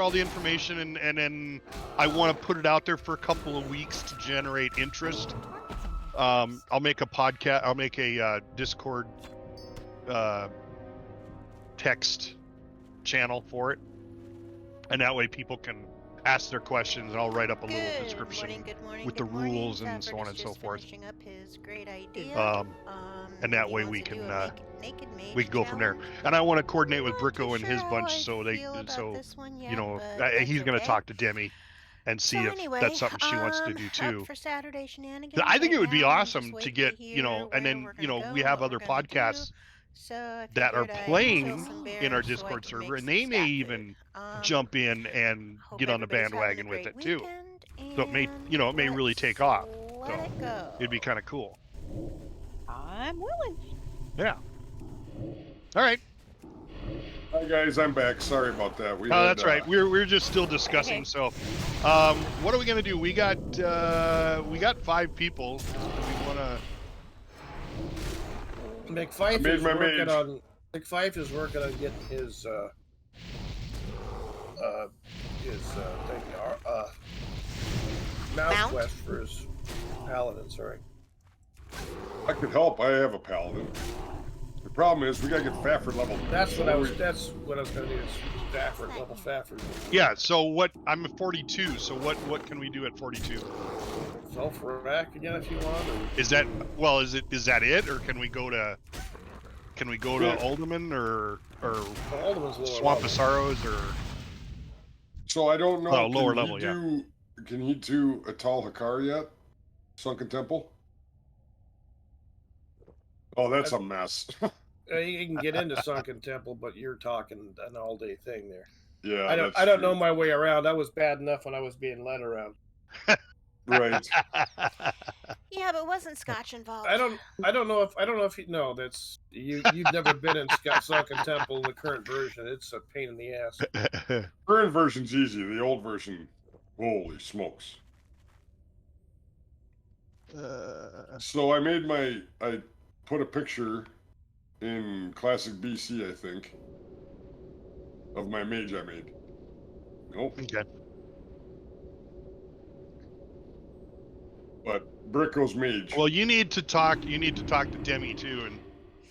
all the information, and then I want to put it out there for a couple of weeks to generate interest. I'll make a podcast. I'll make a Discord text channel for it, and that way people can ask their questions, and I'll write up a little description with the rules and so on and so forth. Up his great idea. And that way we can go from there. And I want to coordinate with Bricko and his bunch, so he's going to talk to Demi and see if that's something she wants to do too. For Saturday Shenanigans. I think it would be awesome to get, and then we have other podcasts that are playing in our Discord server, and they may even jump in and get on the bandwagon with it too. So it may, it may really take off. So it'd be kind of cool. I'm willing. Yeah. All right. Hi guys, I'm back. Sorry about that. That's right. We're just still discussing. Okay. So, what are we gonna do? We got 5 people. We wanna. McFife is working on getting his mouse quest for his paladin. Sorry. I could help. I have a paladin. The problem is we gotta get Fafford level. That's what I was gonna do. Is Fafford level Fafford. Yeah. So I'm at 42. So what can we do at 42? Self-rack again if you want. Or... Is that it, or can we go to Alderman or Swamp of Sorrows or? So I don't know. Oh, lower level. Can he do Atal Hakar yet? Sunken Temple. Oh, that's a mess. You can get into Sunken Temple, but you're talking an all-day thing there. Yeah, I don't know my way around. That was bad enough when I was being led around. Right. Yeah, but wasn't Scotch involved? I don't know if you know that's you've never been in Sunken Temple in the current version. It's a pain in the ass. Current version's easy. The old version, holy smokes. So I put a picture in Classic BC, I think, of my mage I made. Nope. Okay. But Bricko's mage. Well, you need to talk to Demi too,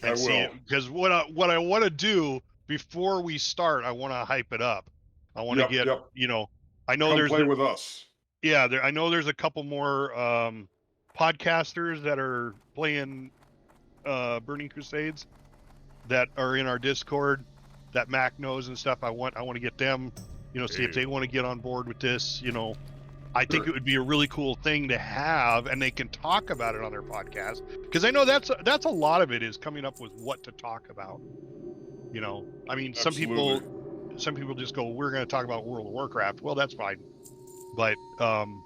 and see it, because what I want to do before we start, I want to hype it up. I want to get I know Come play with us. Yeah, I know there's a couple more podcasters that are playing Burning Crusades that are in our Discord that Mac knows and stuff. I want to get them, see if they want to get on board with this. I think it would be a really cool thing to have, and they can talk about it on their podcast, because I know that's a lot of it is coming up with what to talk about. I mean, some people just go, we're going to talk about World of Warcraft. Well, that's fine, but if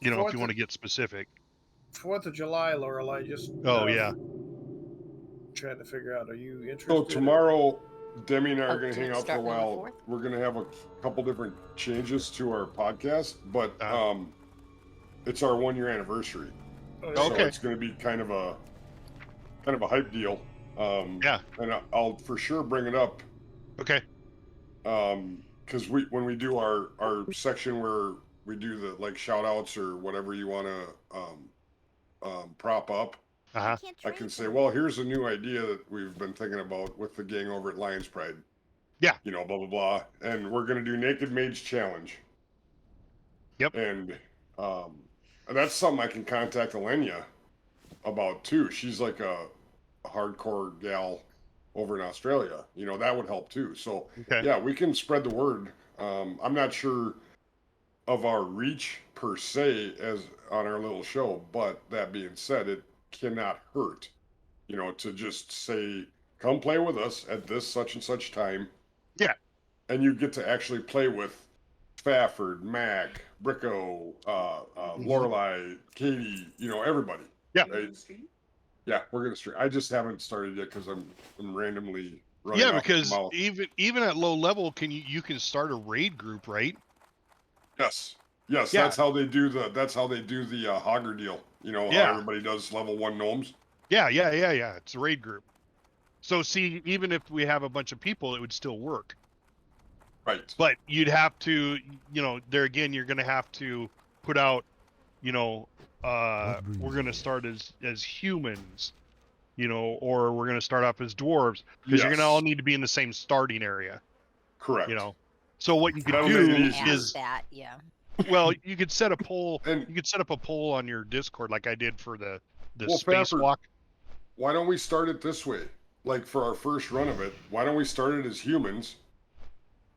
you want to get specific. 4th of July, Lorelei, just trying to figure out, are you interested? So tomorrow, Demi and I are going to hang out for a while. We're going to have a couple different changes to our podcast, but it's our 1-year anniversary. So it's going to be kind of a hype deal. And I'll for sure bring it up. Okay. Because when we do our section where we do the shout outs or whatever you want to prop up, I can say, well, here's a new idea that we've been thinking about with the gang over at Lions Pride. Yeah. Blah, blah, blah. And we're going to do Naked Mage Challenge. Yep. And that's something I can contact Elenia about, too. She's like a hardcore gal over in Australia. That would help, too. So, yeah, we can spread the word. I'm not sure of our reach, per se, as on our little show. But that being said, it cannot hurt, to just say, come play with us at this such and such time. Yeah. And you get to actually play with Fafford, Mac, Bricko, Lorelei, Katie, everybody. Yeah. Right? Yeah, we're going to stream. I just haven't started yet because I'm randomly running. Yeah, because even at low level, you can start a raid group, right? Yes. Yeah. That's how they do the Hogger deal. How everybody does level 1 gnomes. Yeah. It's a raid group. So see, even if we have a bunch of people, it would still work. Right. But you'd have to, there again, you're going to have to put out, we're going to start as humans, or we're going to start off as dwarves, because you're going to all need to be in the same starting area. Correct. So what you could That'll make it do easier. is that, yeah. well, you could set a poll. And- You could set up a poll on your Discord, like I did for the Well, Pepper, spacewalk. why don't we start it this way? Like for our first run of it, why don't we start it as humans,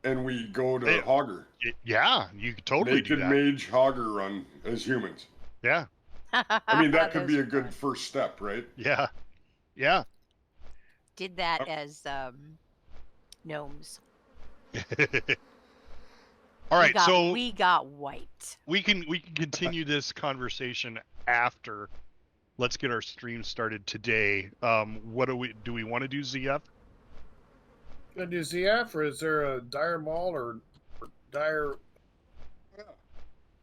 and we go to Hogger? Yeah, you could totally do that. Mage Hogger run as humans. Yeah. I mean, that could be a good first step, right? Yeah. Yeah. Did that as gnomes. All right, so we got white. we can continue this conversation after. Let's get our stream started today. What do we want to do, ZF? Gonna do ZF, or is there a Dire Mall or Dire? Yeah.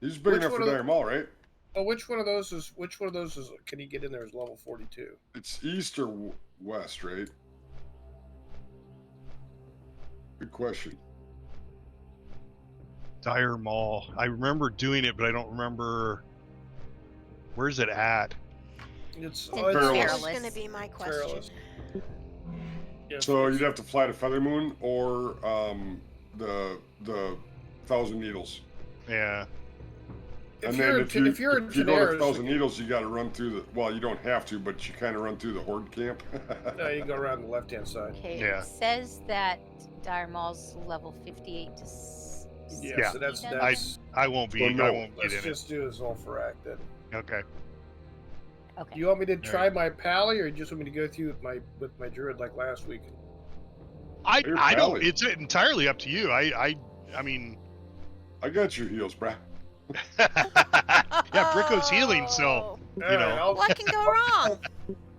He's big enough for Dire Mall, right? Oh, which one of those is? Can he get in there as level 42? It's east or west, right? Good question. Dire Mall. I remember doing it, but I don't remember. Where's it at? It's That's going to be my question. So you'd have to fly to Feather Moon or the Thousand Needles. Yeah. And then if you go to Thousand Needles, you got to run through the. Well, you don't have to, but you kind of run through the Horde camp. No, you go around the left-hand side. Okay. Yeah. It says that Dire Mall's level 58 to. Yeah. So that's. I won't be. Well, no, I won't get Let's in just do Zul'Farrak then. it. Okay. Okay. Do you want me to try my Pally, or you just want me to go through with my Druid like last week? I don't. It's entirely up to you. I mean. I got your heels, bruh. Yeah, Bricko's healing, so What can go wrong?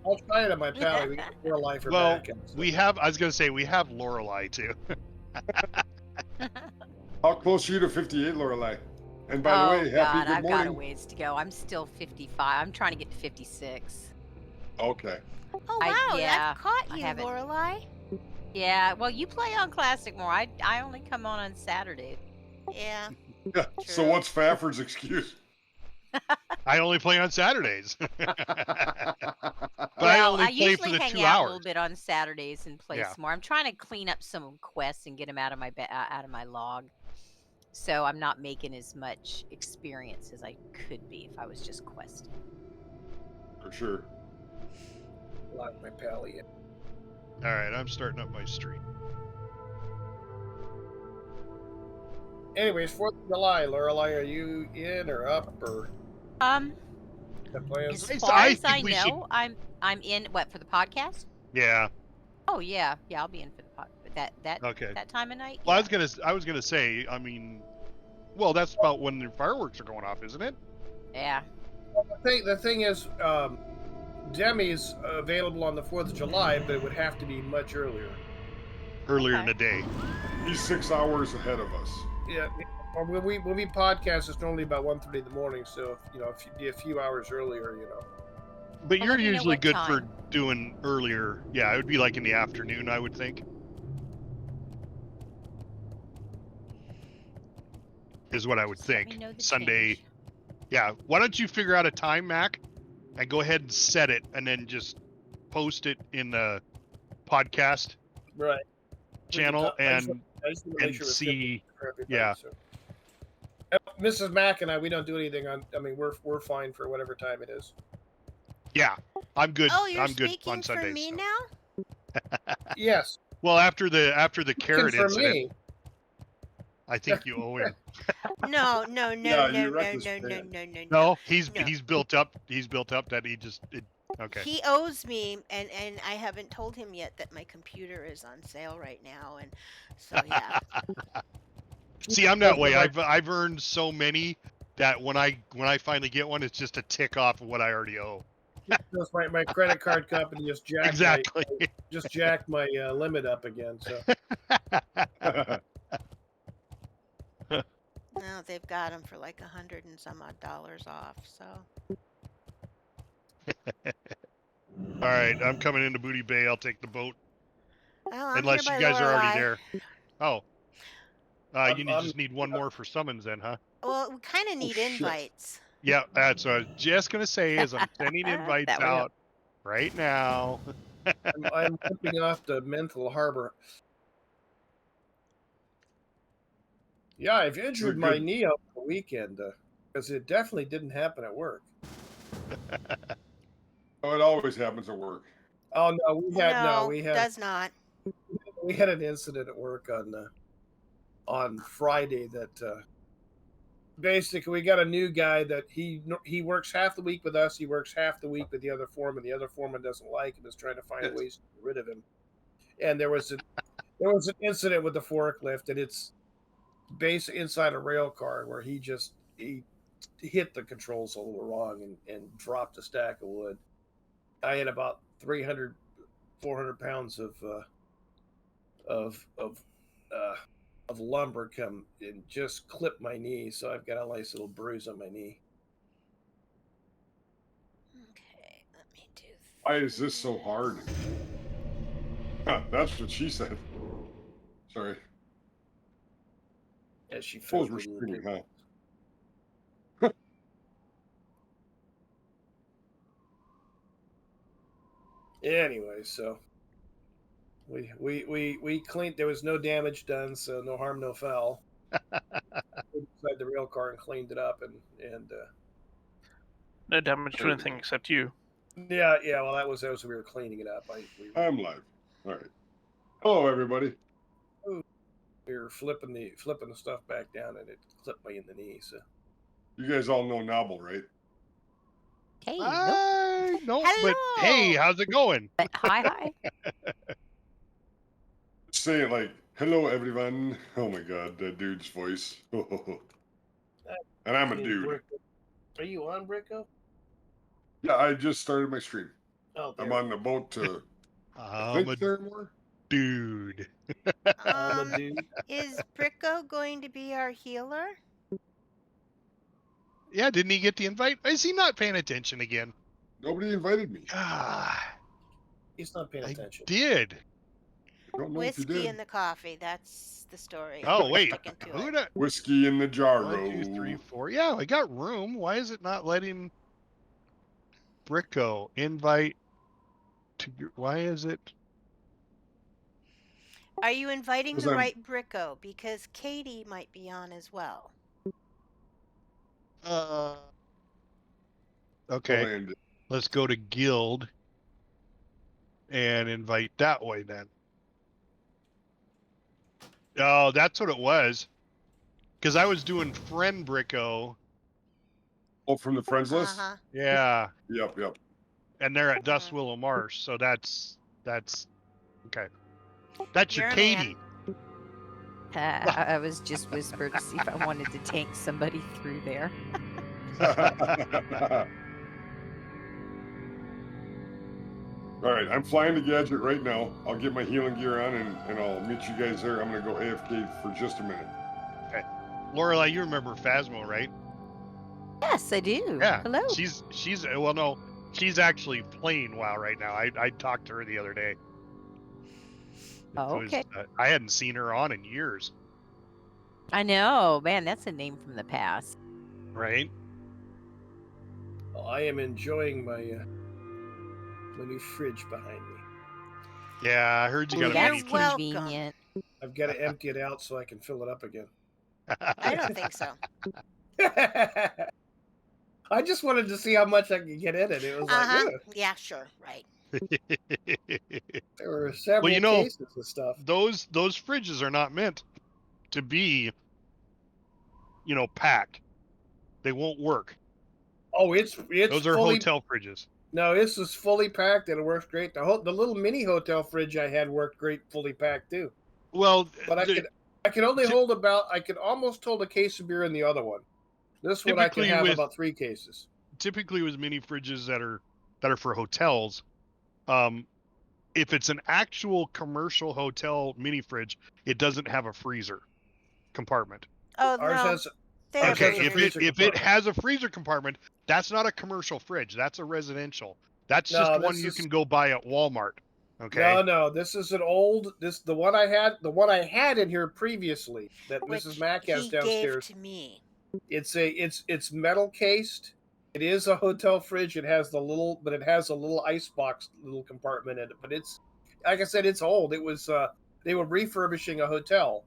I'll try it on my Pally. We got Lorelei for well, back. we have. I was gonna say we have Lorelei too. How close are you to 58, Lorelei? And by the way, happy God, good I've morning. got a ways to go. I'm still 55. I'm trying to get to 56. Okay. Oh wow, yeah, I've caught I you, haven't. Lorelei. Yeah, well, you play on Classic more. I only come on Saturday. Yeah. Yeah. So what's Fafford's excuse? I only play on Saturdays. But I Well, only I play usually for the hang 2 out a hours. little bit on Saturdays and play Yeah. some more. I'm trying to clean up some quests and get them out of my log. So I'm not making as much experience as I could be if I was just questing. For sure. Lock my Pally in. All right, I'm starting up my stream. Anyways, 4th of July, Lorelei, are you in or up or the plans? As I far as think I we know, I'm in for the podcast. Yeah. Oh yeah, I'll be in for the pod. Okay. That time of night. Well, Yeah. I was gonna say. I mean, well, that's about when the fireworks are going off, isn't it? Yeah. The thing is, Demi's available on the 4th of July, but it would have to be much earlier. Earlier in Okay. the day. He's 6 hours ahead of us. Yeah, when we podcast, it's normally about 1:30 in the morning. So if you'd be a few hours earlier, But Well, you're let me know usually what good time. for doing earlier. Yeah, it would be like in the afternoon, I would think. Is what I would Just let me think. know the Sunday. change. Yeah. Why don't you figure out a time, Mac, and go ahead and set it, and then just post it in the podcast right? channel I just and wanna make sure it's see. for everybody, yeah. so. Mrs. Mack and I, we don't do anything on. I mean, we're fine for whatever time it is. Yeah, I'm good. Oh, you're I'm good speaking on for Sundays. me so. now? Yes. Well, after the carrot For incident, me. I think you owe him. No, Yeah, you wrecked his no. pan. No, he's No. built up. He's built up that he just. Okay. He owes me, and I haven't told him yet that my computer is on sale right now, and so yeah. See, I'm that way. I've earned so many that when I finally get one, it's just a tick off of what I already owe. Just my credit card company just jacked Exactly. my limit up again. So No, they've got them for like $100 and some odd off. So All right, I'm coming into Booty Bay. I'll take the boat. well, I'm Unless here you by guys are already Lorelei. there. Oh, You just need one more for summons then, huh? Well, we kind of need shit. invites. Yeah, that's what I was just going to say is I'm sending invites That would help. out right now. I'm flipping off the mental harbor. Yeah, I've injured my good. knee over the weekend because it definitely didn't happen at work. Oh, it always happens at work. Oh no, we had does not. we had an incident at work on Friday that basically we got a new guy that he works half the week with us, he works half the week with the other foreman. The other foreman doesn't like him, is trying to find ways to get rid of him. And there was an incident with the forklift, and it's based inside a rail car where he hit the controls a little wrong and dropped a stack of wood. I had about 300, 400 pounds of lumber come and just clip my knee, so I've got a nice little bruise on my knee. Okay, let me do. Why is this so hard? That's what she said. Sorry. As she Suppose felt we're a little streaming, bit. huh? Anyway, so we cleaned. There was no damage done, so no harm, no foul. Inside the rail car and cleaned it up, and No damage to anything except you. yeah. Well, that was we were cleaning it up. I'm live. All right. Hello, everybody. We were flipping the stuff back down, and it clipped me in the knee. So You guys all know Nobble, right? Hey, nope. No, but hey, how's it going? Hi. Say it like, hello, everyone. Oh my God, that dude's voice. And I'm a dude. Are you on, Bricko? Yeah, I just started my stream. Oh, I'm on the boat to. I'm a there more? dude. I'm a dude. Is Bricko going to be our healer? Yeah, didn't he get the invite? Is he not paying attention again? Nobody invited me. Ah, He's not paying I attention. did. I don't know if you Whiskey did. in the coffee. That's the story. Oh We're wait, sticking to who it. did? Whiskey in the jar. 1, 2, 3, 4. Yeah, I got room. Why is it not letting Bricko invite to? Why is it? Are you inviting Because the I'm- right Bricko? Because Katie might be on as well. Okay, Landed. let's go to guild and invite that way then. Oh, that's what it was. Because I was doing friend Bricko. Oh, from the friends list? Uh-huh. Yeah, Yep. and they're at Dust Willow Marsh, so that's okay. That's your You're a Katie. I was just whispered to see if I wanted to tank somebody through there. All right, I'm flying to Gadget right now. I'll get my healing gear on and I'll meet you guys there. I'm going to go AFK for just a minute. Lorelai, you remember Phasmo, right? Yes, I do. Yeah. Hello. She's well, no, she's actually playing WoW right now. I talked to her the other day. Oh, It was, okay. I hadn't seen her on in years. I know, man. That's a name from the past. Right? Well, I am enjoying my new fridge behind me. Yeah, I heard you got a That's mini You're fridge. welcome. convenient. I've got to empty it out so I can fill it up again. I don't think so. I just wanted to see how much I could get in it. It was like, Uh-huh. ugh, Yeah, sure. Right. there were several you know, cases of stuff. those fridges are not meant to be, packed. They won't work. Oh, it's Those are fully, hotel fridges. No, this is fully packed and it works great. The little mini hotel fridge I had worked great, fully packed too. Well, But I could only I could almost hold a case of beer in the other one. This one I could Typically have with- about 3 cases. typically with mini fridges that are for hotels, if it's an actual commercial hotel mini fridge, it doesn't have a freezer compartment. Oh, Ours no. has There Okay, it if is. freezer If it compartment. has a freezer compartment, that's not a commercial fridge. That's a residential. That's No, just this one you is- can go buy at Walmart. Okay. No. This is an old. The one I had in here previously that Which Mrs. Mack has he gave downstairs. to me. It's metal cased. It is a hotel fridge. It has a little ice box, little compartment in it. But it's, like I said, it's old. It was they were refurbishing a hotel,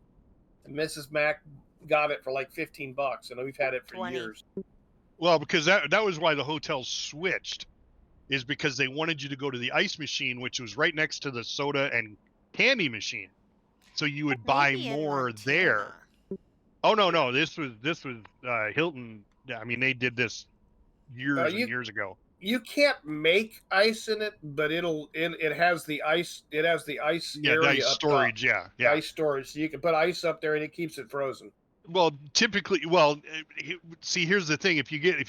and Mrs. Mack got it for like $15, and we've had it for 20. years. Well, because that was why the hotel switched, is because they wanted you to go to the ice machine, which was right next to the soda and candy machine, so you would buy Maybe in more Montana. there. Oh no, this was Hilton. I mean, they did this years and years ago. You can't make ice in it, but it has the ice. It has the ice Yeah, area the ice up storage. top. Yeah. Ice storage, so you can put ice up there and it keeps it frozen. Well, typically, see, here's the thing: if you get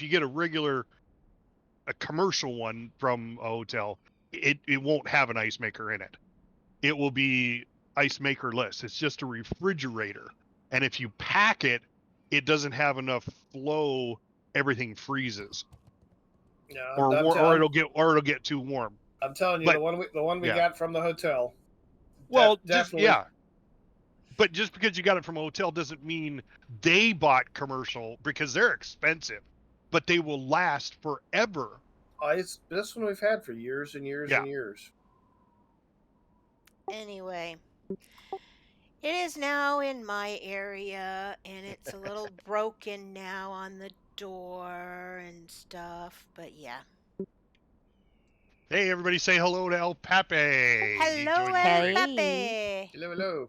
a commercial one from a hotel, it won't have an ice maker in it. It will be ice makerless. It's just a refrigerator, and if you pack it, it doesn't have enough flow. Everything freezes, No, or it'll get too warm. I'm telling you, But- the one we got from the hotel. Well, definitely. But just because you got it from a hotel doesn't mean they bought commercial, because they're expensive, but they will last forever. It's this one we've had for years and years and years. Anyway, it is now in my area, and it's a little broken now on the door and stuff. But yeah. Hey, everybody, say hello to El Pape. Hello, Hey. El Pepe. Hello.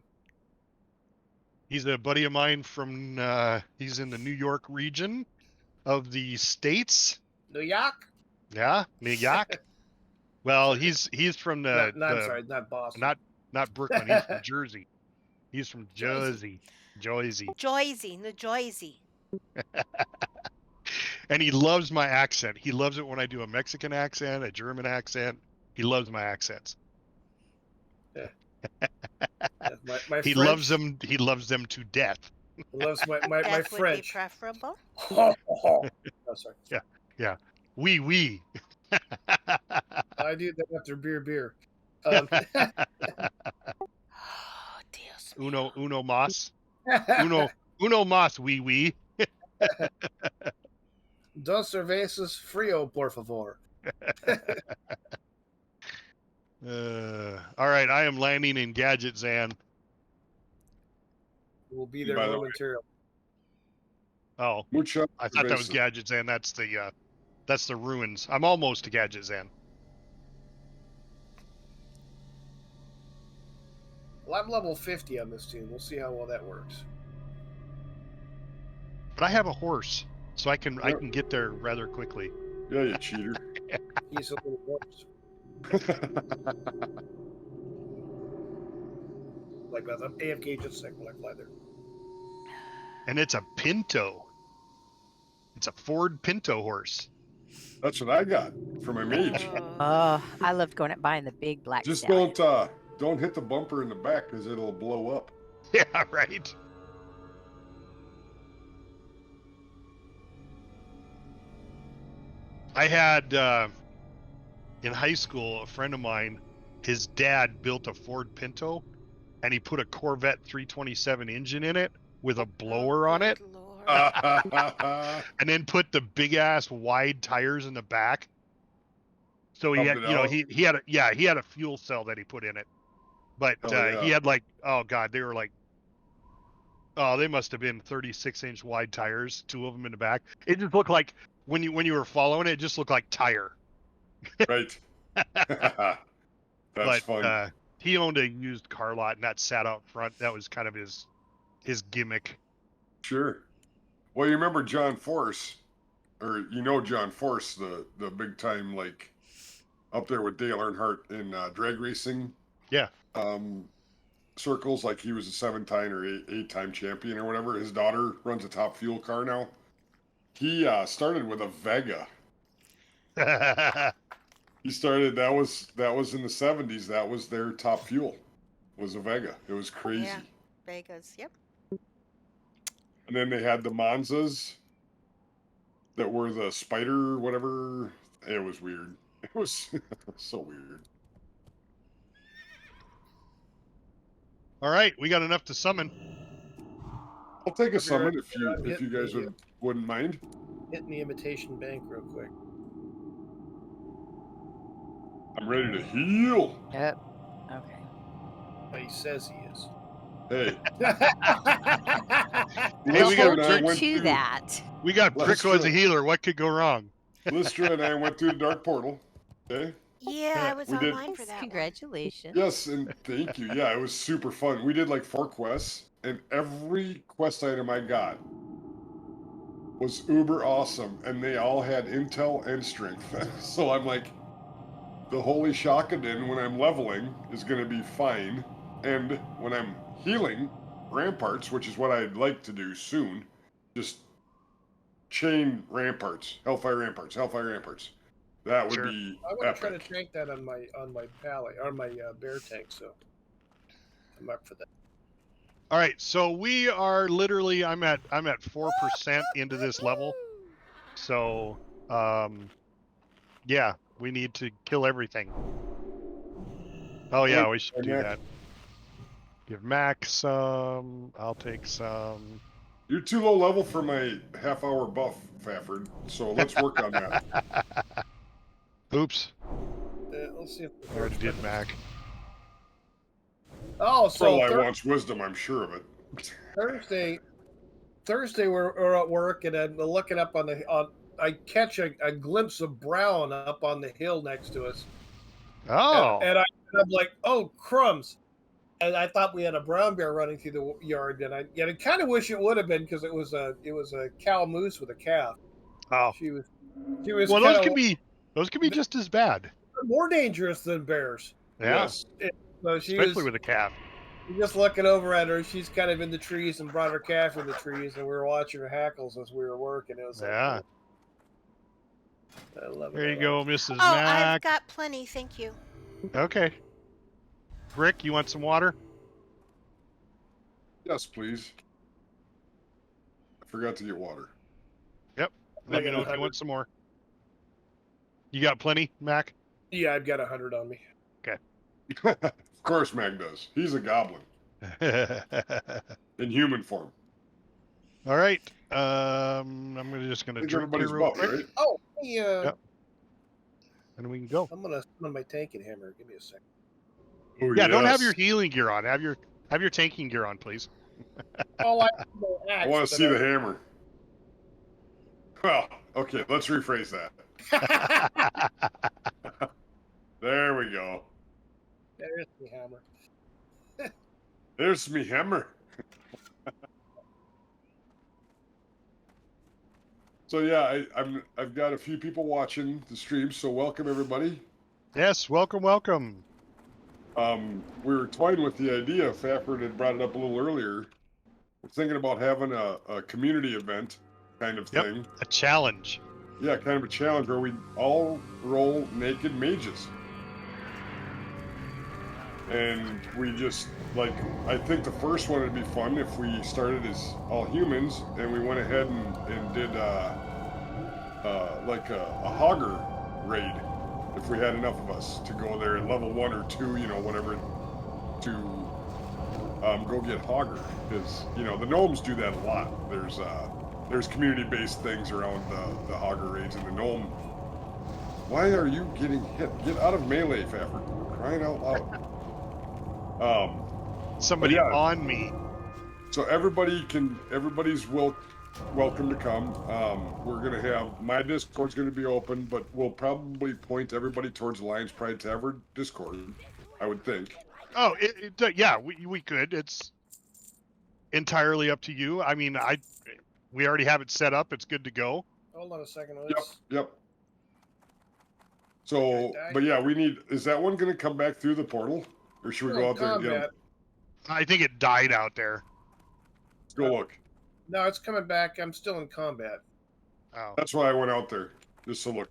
He's a buddy of mine from. He's in the New York region of the States. New York. Yeah, New York. Well, he's from the. I'm sorry, not Boston. Not Brooklyn. He's from Jersey. He's from Jersey. New Jersey. And he loves my accent. He loves it when I do a Mexican accent, a German accent. He loves my accents. My He French, loves them. He loves them to death. Loves my That would French. be preferable. Oh, sorry. Yeah. Oui. I do that after beer. Oh, Dios mío. Uno mas. Uno mas, oui. Dos cervezas frío, por favor. All right, I am landing in Gadget Zan. We'll be there By the way. momentarily. Oh, Mucho I thought that was cerveza. Gadget Zan. That's the ruins. I'm almost to Gadget Zan. Well, I'm level 50 on this team. We'll see how well that works. But I have a horse, so I can get there rather quickly. Yeah, you cheater. He's a little horse. Like that. I'm AFK just a second while I fly there. And it's a Pinto. It's a Ford Pinto horse. That's what I got for my mage. Oh. I loved going and buying the big black Just stallion. don't hit the bumper in the back because it'll blow up. Yeah, right. I had in high school a friend of mine. His dad built a Ford Pinto, and he put a Corvette 327 engine in it with a blower on it, Good Lord. and then put the big ass wide tires in the back. So he had, Pumped it out. he had a fuel cell that he put in it, but Oh, yeah. he had like, oh god, they were like, oh, they must have been 36-inch wide tires, two of them in the back. It just looked like when you were following it, it just looked like tire. Right. That's fun. He owned a used car lot, and that sat out front. That was kind of his gimmick. Sure. Well, you remember John Force, or John Force, the big time, like up there with Dale Earnhardt in drag racing. Yeah. Circles, like he was a 7-time or 8-time champion or whatever. His daughter runs a Top Fuel car now. He started with a Vega. He started. That was in the 70s. That was their Top Fuel. Was a Vega. It was crazy. Yeah. Vegas. Yep. And then they had the Monzas that were the Spider, whatever. It was weird. It was so weird. All right, we got enough to summon. I'll take a I'll be summon right if there. I'm you guys hitting wouldn't mind. hitting the imitation bank real quick. I'm ready to heal. Yep. Okay. But he says he is. Hey, Hey, I'll we got hold and I you went to through. that. We got Prickle as a Lystra, healer. What could go wrong? Lystra and I went through the dark portal. Okay. Yeah, I was We did. online for that one. Congratulations. Yes, and thank you. Yeah, it was super fun. We did like 4 quests, and every quest item I got was uber awesome, and they all had intel and strength. So I'm like, the holy Shakadin when I'm leveling is going to be fine, and when I'm healing ramparts, which is what I'd like to do soon, just chain ramparts, hellfire ramparts, hellfire ramparts. That would Sure. be I want to try to epic. tank that on my pally or my bear tank, so I'm up for that. All right, so we are literally. I'm at 4% into this level. So, yeah, we need to kill everything. Oh yeah, we should do Mac, that. Give Mac some. I'll take some. you're too low level for my half-hour buff, Fafford. So let's work on that. Oops, Let's see if the I already first did one- Mac. Oh, For all so I want's wisdom, I'm sure of it. Thursday we're at work and I'm looking up on I catch a glimpse of Brown up on the hill next to us. Oh, And I'm like, oh crumbs. And I thought we had a brown bear running through the yard, and I kind of wish it would have been because it was a cow moose with a calf. oh. She was Well, kind those of could be just as bad. more dangerous than bears. Yeah, Yes. So she especially was with a calf. just looking over at her. She's kind of in the trees and brought her calf in the trees, and we were watching her hackles as we were working. It was Yeah. I love it. There you go, Mrs. Oh, I've Mac. got plenty, thank you. Okay. Rick, you want some water? Yes, please. I forgot to get water. Yep. Let me know if you want some more. You got plenty, Mac? Yeah, I've got 100 on me. Of course, Mag does. He's a goblin in human form. All right. Just gonna I think drink here everybody's real buff, quick, right? Oh, yeah. Yep. And we can go. I'm gonna summon my tanking hammer. Give me a second. Oh, Yeah, don't have yes. your healing gear on. Have your tanking gear on, please. Oh, I want to see the hammer. Well, okay, let's rephrase that. There we go. There's the hammer. There's me hammer. So yeah, I've got a few people watching the stream, so welcome everybody. Yes, welcome. We were toying with the idea. Fafford had brought it up a little earlier. We're thinking about having a community event kind of thing. A challenge. Yeah, kind of a challenge where we all roll naked mages. And we just, like, I think the first one would be fun if we started as all humans and we went ahead and did like a hogger raid. If we had enough of us to go there at level 1 or 2, you know, whatever, to go get hogger. Because, you know, the gnomes do that a lot. There's community-based things around the hogger raids, and the gnome. Why are you getting hit? Get out of melee, Fafford. Crying out loud. Somebody yeah. on me. So everybody's welcome to come. We're gonna have, my Discord's gonna be open, but we'll probably point everybody towards Lions Pride Tavern Discord, I would think. Oh, yeah, we could. It's entirely up to you. I mean, we already have it set up. It's good to go. Hold on a second. Yep. So, but yeah, is that one gonna come back through the portal? Or should we go out there and get him? I think it died out there. Let's go look. No, it's coming back. I'm still in combat. Oh. That's why I went out there, just to look.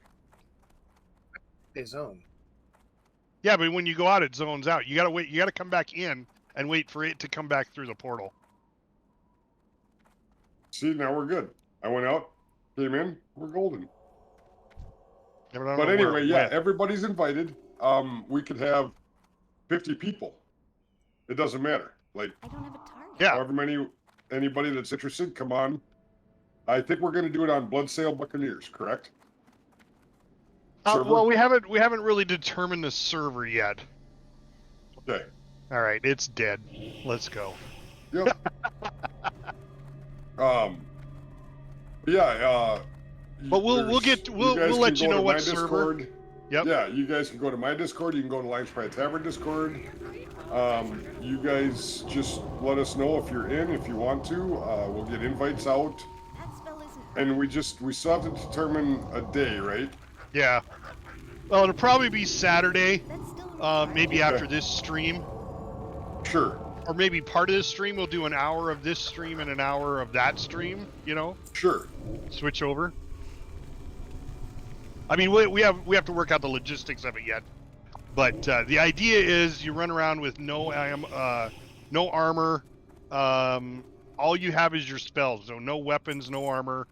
A zone. Yeah, but when you go out, it zones out. You gotta wait. You gotta come back in and wait for it to come back through the portal. See, now we're good. I went out, came in, we're golden. But anyway, yeah, everybody's invited. We could have 50 people. It doesn't matter. Like, I don't have a target. Yeah. however anybody that's interested, come on. I think we're going to do it on Bloodsail Buccaneers, correct? Well, we haven't really determined the server yet. Okay. All right, it's dead. Let's go. Yep. Yeah. But we'll let you know what server. Discord. Yep. Yeah, you guys can go to my Discord. You can go to Lions Pride Tavern Discord. You guys just let us know if you're in, if you want to. We'll get invites out. And we still have to determine a day, right? Yeah. Well, it'll probably be Saturday, maybe after this stream. Sure. Or maybe part of this stream, we'll do an hour of this stream and an hour of that stream, you know? Sure. Switch over. I mean, we have to work out the logistics of it yet. But the idea is you run around with no armor. All you have is your spells, so no weapons, no armor.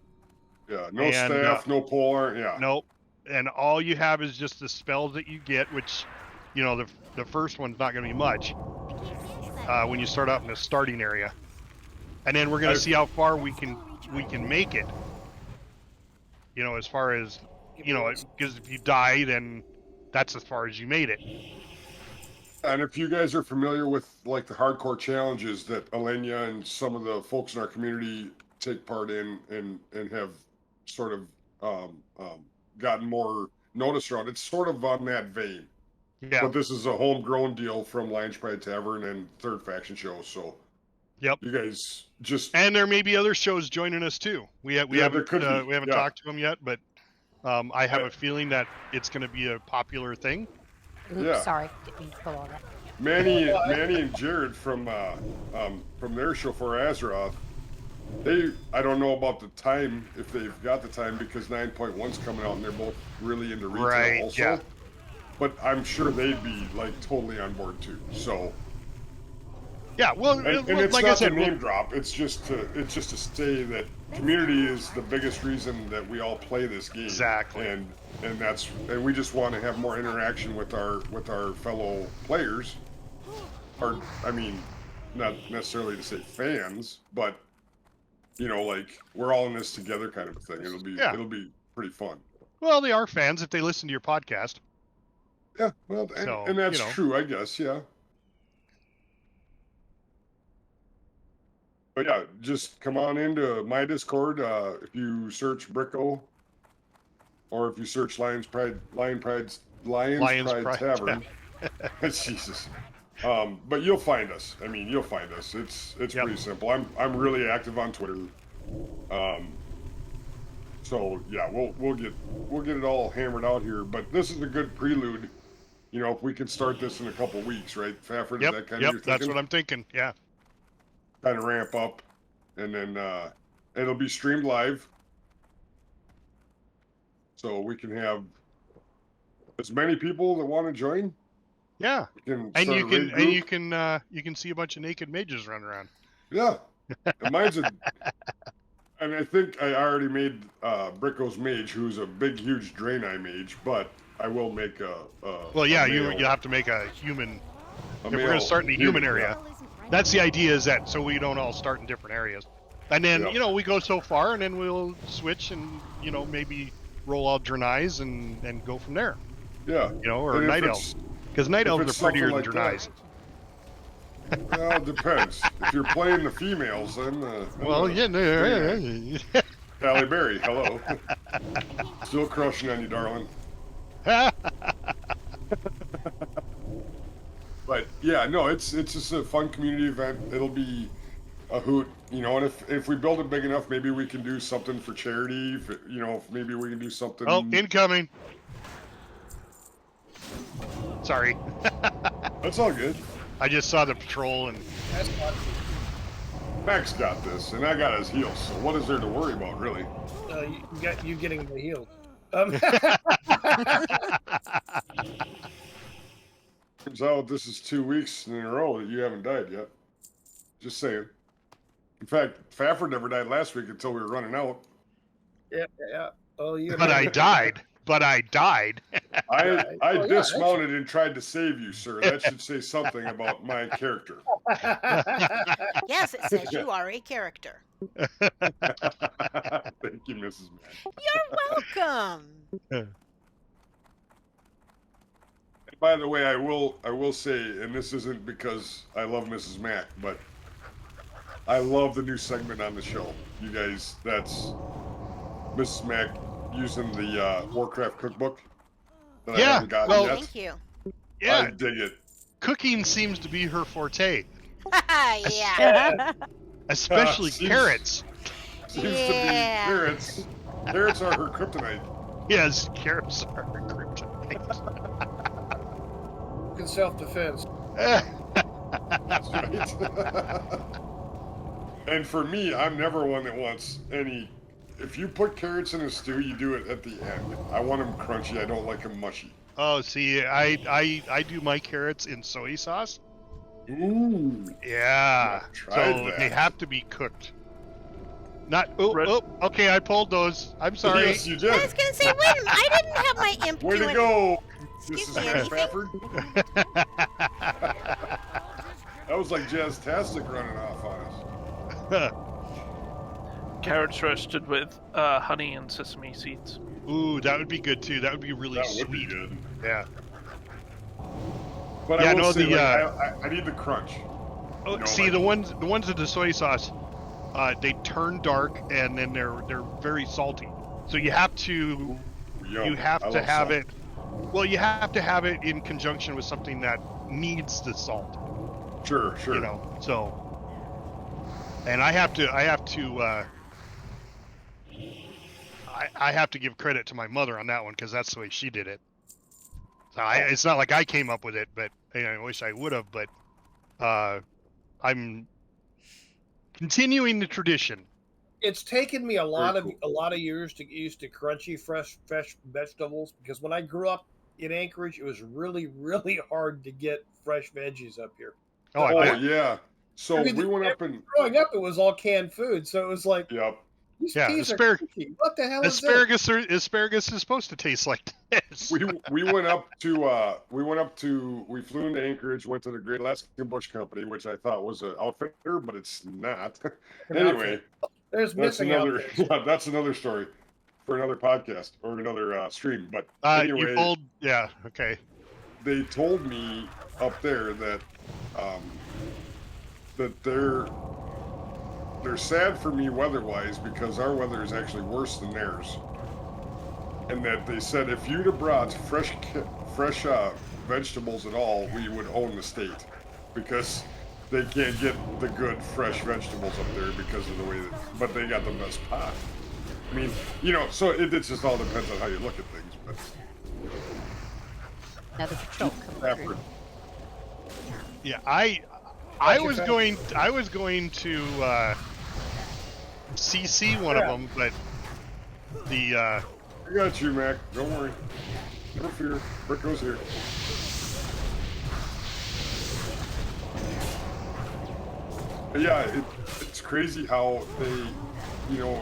Yeah, no staff, no polearm, yeah. Nope. And all you have is just the spells that you get, which, you know, the first one's not going to be much when you start out in the starting area. And then we're going to see how far we can make it. You know, as far as, you know, because if you die, then that's as far as you made it. And if you guys are familiar with, like, the hardcore challenges that Alenia and some of the folks in our community take part in and have sort of gotten more notice around, it's sort of on that vein. Yeah. But this is a homegrown deal from Lions Pride Tavern and Third Faction Show, so yep. You guys just... And there may be other shows joining us too. We haven't talked to them yet, but I have a feeling that it's going to be a popular thing. Oops, sorry, didn't mean to pull all that. Manny and Jared from their show for Azeroth, I don't know about the time, if they've got the time, because 9.1's coming out and they're both really into retail also. Yeah. But I'm sure they'd be like totally on board too. So yeah, well, and it's like not I said, a name drop. It's just to say that community is the biggest reason that we all play this game. Exactly. And we just want to have more interaction with our fellow players. Or I mean, not necessarily to say fans, but you know, like we're all in this together kind of a thing. It'll be pretty fun. Well, they are fans if they listen to your podcast. Yeah, well, and that's true, I guess, yeah. But yeah, just come on into my Discord. If you search Bricko, or if you search Lions Pride Tavern. Jesus. But you'll find us. I mean, you'll find us. It's pretty simple. I'm really active on Twitter. So yeah, we'll get it all hammered out here. But this is a good prelude. You know, if we can start this in a couple weeks, right, Fafford? Yep, is that kind of your thinking? That's what I'm thinking. Yeah. Kind of ramp up, and then it'll be streamed live, so we can have as many people that want to join. Yeah, and you can see a bunch of naked mages running around. Yeah, and mine's and I think I already made Bricko's mage, who's a big, huge Draenei mage, but I will make well, yeah, you'll have to make a human. If we're going to start in the human area, that's the idea. Is that so we don't all start in different areas, and then you know we go so far, and then we'll switch, and you know maybe roll out Draenei's and go from there. Yeah, you know, or Night Elves, because Night Elves are prettier than Draenei's. Well, it depends. If you're playing the females, then well, Halle Berry, hello. Still crushing on you, darling. But yeah, no, it's just a fun community event. It'll be a hoot, you know. And if we build it big enough, maybe we can do something for charity. You know, maybe we can do something. Oh, incoming. Sorry. That's all good. I just saw the patrol and. That's fun. Max got this, and I got his heels. So what is there to worry about, really? You getting the heal. Turns out this is 2 weeks in a row that you haven't died yet. Just saying. In fact, Fafford never died last week until we were running out. Yeah. Oh, you. But I died. I dismounted and tried to save you, sir. That should say something about my character. Yes, it says you are a character. Thank you, Mrs. Mack. You're welcome. And by the way, I will say, and this isn't because I love Mrs. Mack, but I love the new segment on the show. You guys, that's Mrs. Mack using the Warcraft cookbook that I haven't gotten yet. Thank you. Yeah, I dig it. cooking seems to be her forte, Yeah. especially carrots. Seems to be carrots. Carrots are her kryptonite. Yes, carrots are her kryptonite. In self-defense. That's right. And for me, I'm never one that wants any. If you put carrots in a stew, you do it at the end. I want them crunchy. I don't like them mushy. Oh, see, I do my carrots in soy sauce. Ooh. Yeah. So they have to be cooked. Not. Okay, I pulled those. I'm sorry. Yes, you did. I was gonna say, wait a minute, I didn't have my imp Way to doing- go, Excuse Mrs. me, Mac anything? Spafford. That was like Jazztastic running off on us. Carrots roasted with honey and sesame seeds. Ooh, that would be good too. That would be really That sweet. would be good. Yeah. But Yeah, I will no, say, the, I need the crunch. Oh, No, see, like- the ones with the soy sauce, they turn dark and then they're very salty. So you have to Yum. you have I to love have salt. it. Well, you have to have it in conjunction with something that needs the salt. Sure. You know, so. And I have to I have to give credit to my mother on that one because that's the way she did it. So it's not like I came up with it, but I wish I would have. But I'm continuing the tradition. It's taken me a lot cool. of years to get used to crunchy fresh vegetables because when I grew up in Anchorage, it was really hard to get fresh veggies up here. Oh, I bet. Yeah. So I mean, we went up and growing up, it was all canned food, so it was like, yep. these Yeah, peas are crunchy. What the hell is asparagus is supposed to taste like this. We flew into Anchorage, went to the Great Alaskan Bush Company, which I thought was an outfitter, but it's not. Anyway, There's that's missing another outfits. that's another story for another podcast or another stream. But You anyway, pulled, yeah, okay. they told me up there that that they're sad for me weather-wise because our weather is actually worse than theirs, and that they said if you'd have brought fresh vegetables at all, we would own the state because they can't get the good fresh vegetables up there because of the way that, but they got the best pot. I mean, so it just all depends on how you look at things. But Another patrol coming through. Yeah, I was going to CC one of them, but the I got you, Mac. Don't worry. No fear. Rick goes here. But yeah, it's crazy how they,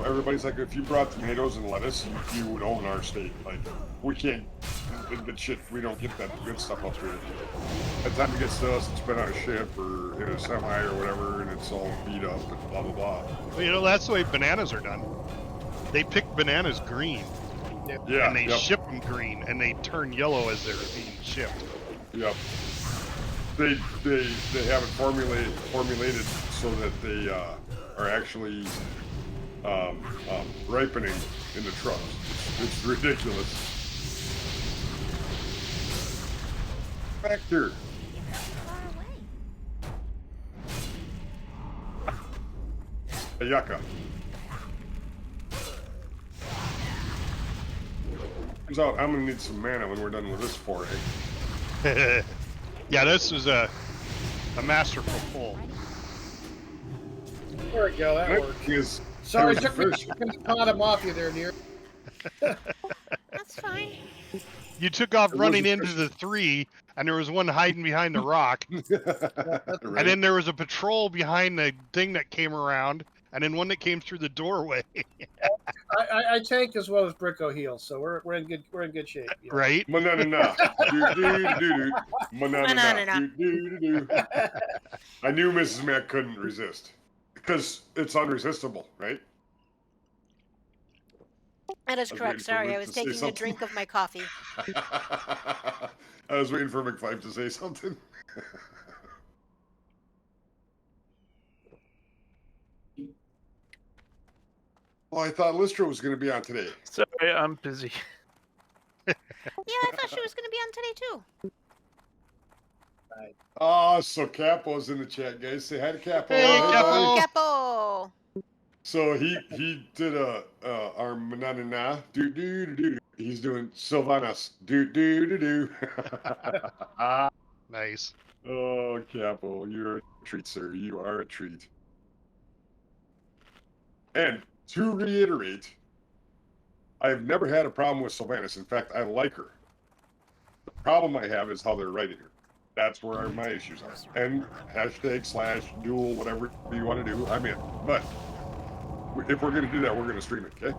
everybody's like, if you brought tomatoes and lettuce, you would own our state. Like, we can't, we don't get that good stuff up here. By the time it gets to us, it's been on a ship or in a semi or whatever, and it's all beat up and blah, blah, blah. well, that's the way bananas are done. They pick bananas green, Yeah. and they ship them green, and they turn yellow as they're being shipped. Yep. They have it formulated so that they are actually ripening in the trucks. It's ridiculous. Back here. Yucca. Turns out I'm gonna need some mana when we're done with this foray. Yeah, this was a masterful pull. There we go. That worked. Is Sorry, there's took me a a fish. second to pot him off you there, dear. That's fine. You took off It running wasn't into the 3, and there was one hiding behind the rock, Right. and then there was a patrol behind the thing that came around, and then one that came through the doorway. I tank as well as Bricko heals, so we're in good shape. Yeah. Right? Manana. Do-do-do-do-do. Manana. Manana. Do-do-do-do. I knew Mrs. Mac couldn't resist. Because it's unresistible, right? That is I was correct. waiting for Sorry, Mick I was to say taking a something. drink of my coffee. I was waiting for McFife to say something. Well, I thought Listro was going to be on today. Sorry, I'm busy. Yeah, I thought she was going to be on today too. Oh, so Capo's in the chat, guys. Say hi to Capo. Hey, Capo. buddy. Capo. So he did our Manana do do do do. He's doing Sylvanas do do do do. Nice. Oh, Capo, you're a treat, sir. You are a treat. And to reiterate, I've never had a problem with Sylvanas. In fact, I like her. The problem I have is how they're writing her. That's where my issues are. And # duel, whatever you want to do, I'm in. But if we're going to do that, we're going to stream it, okay?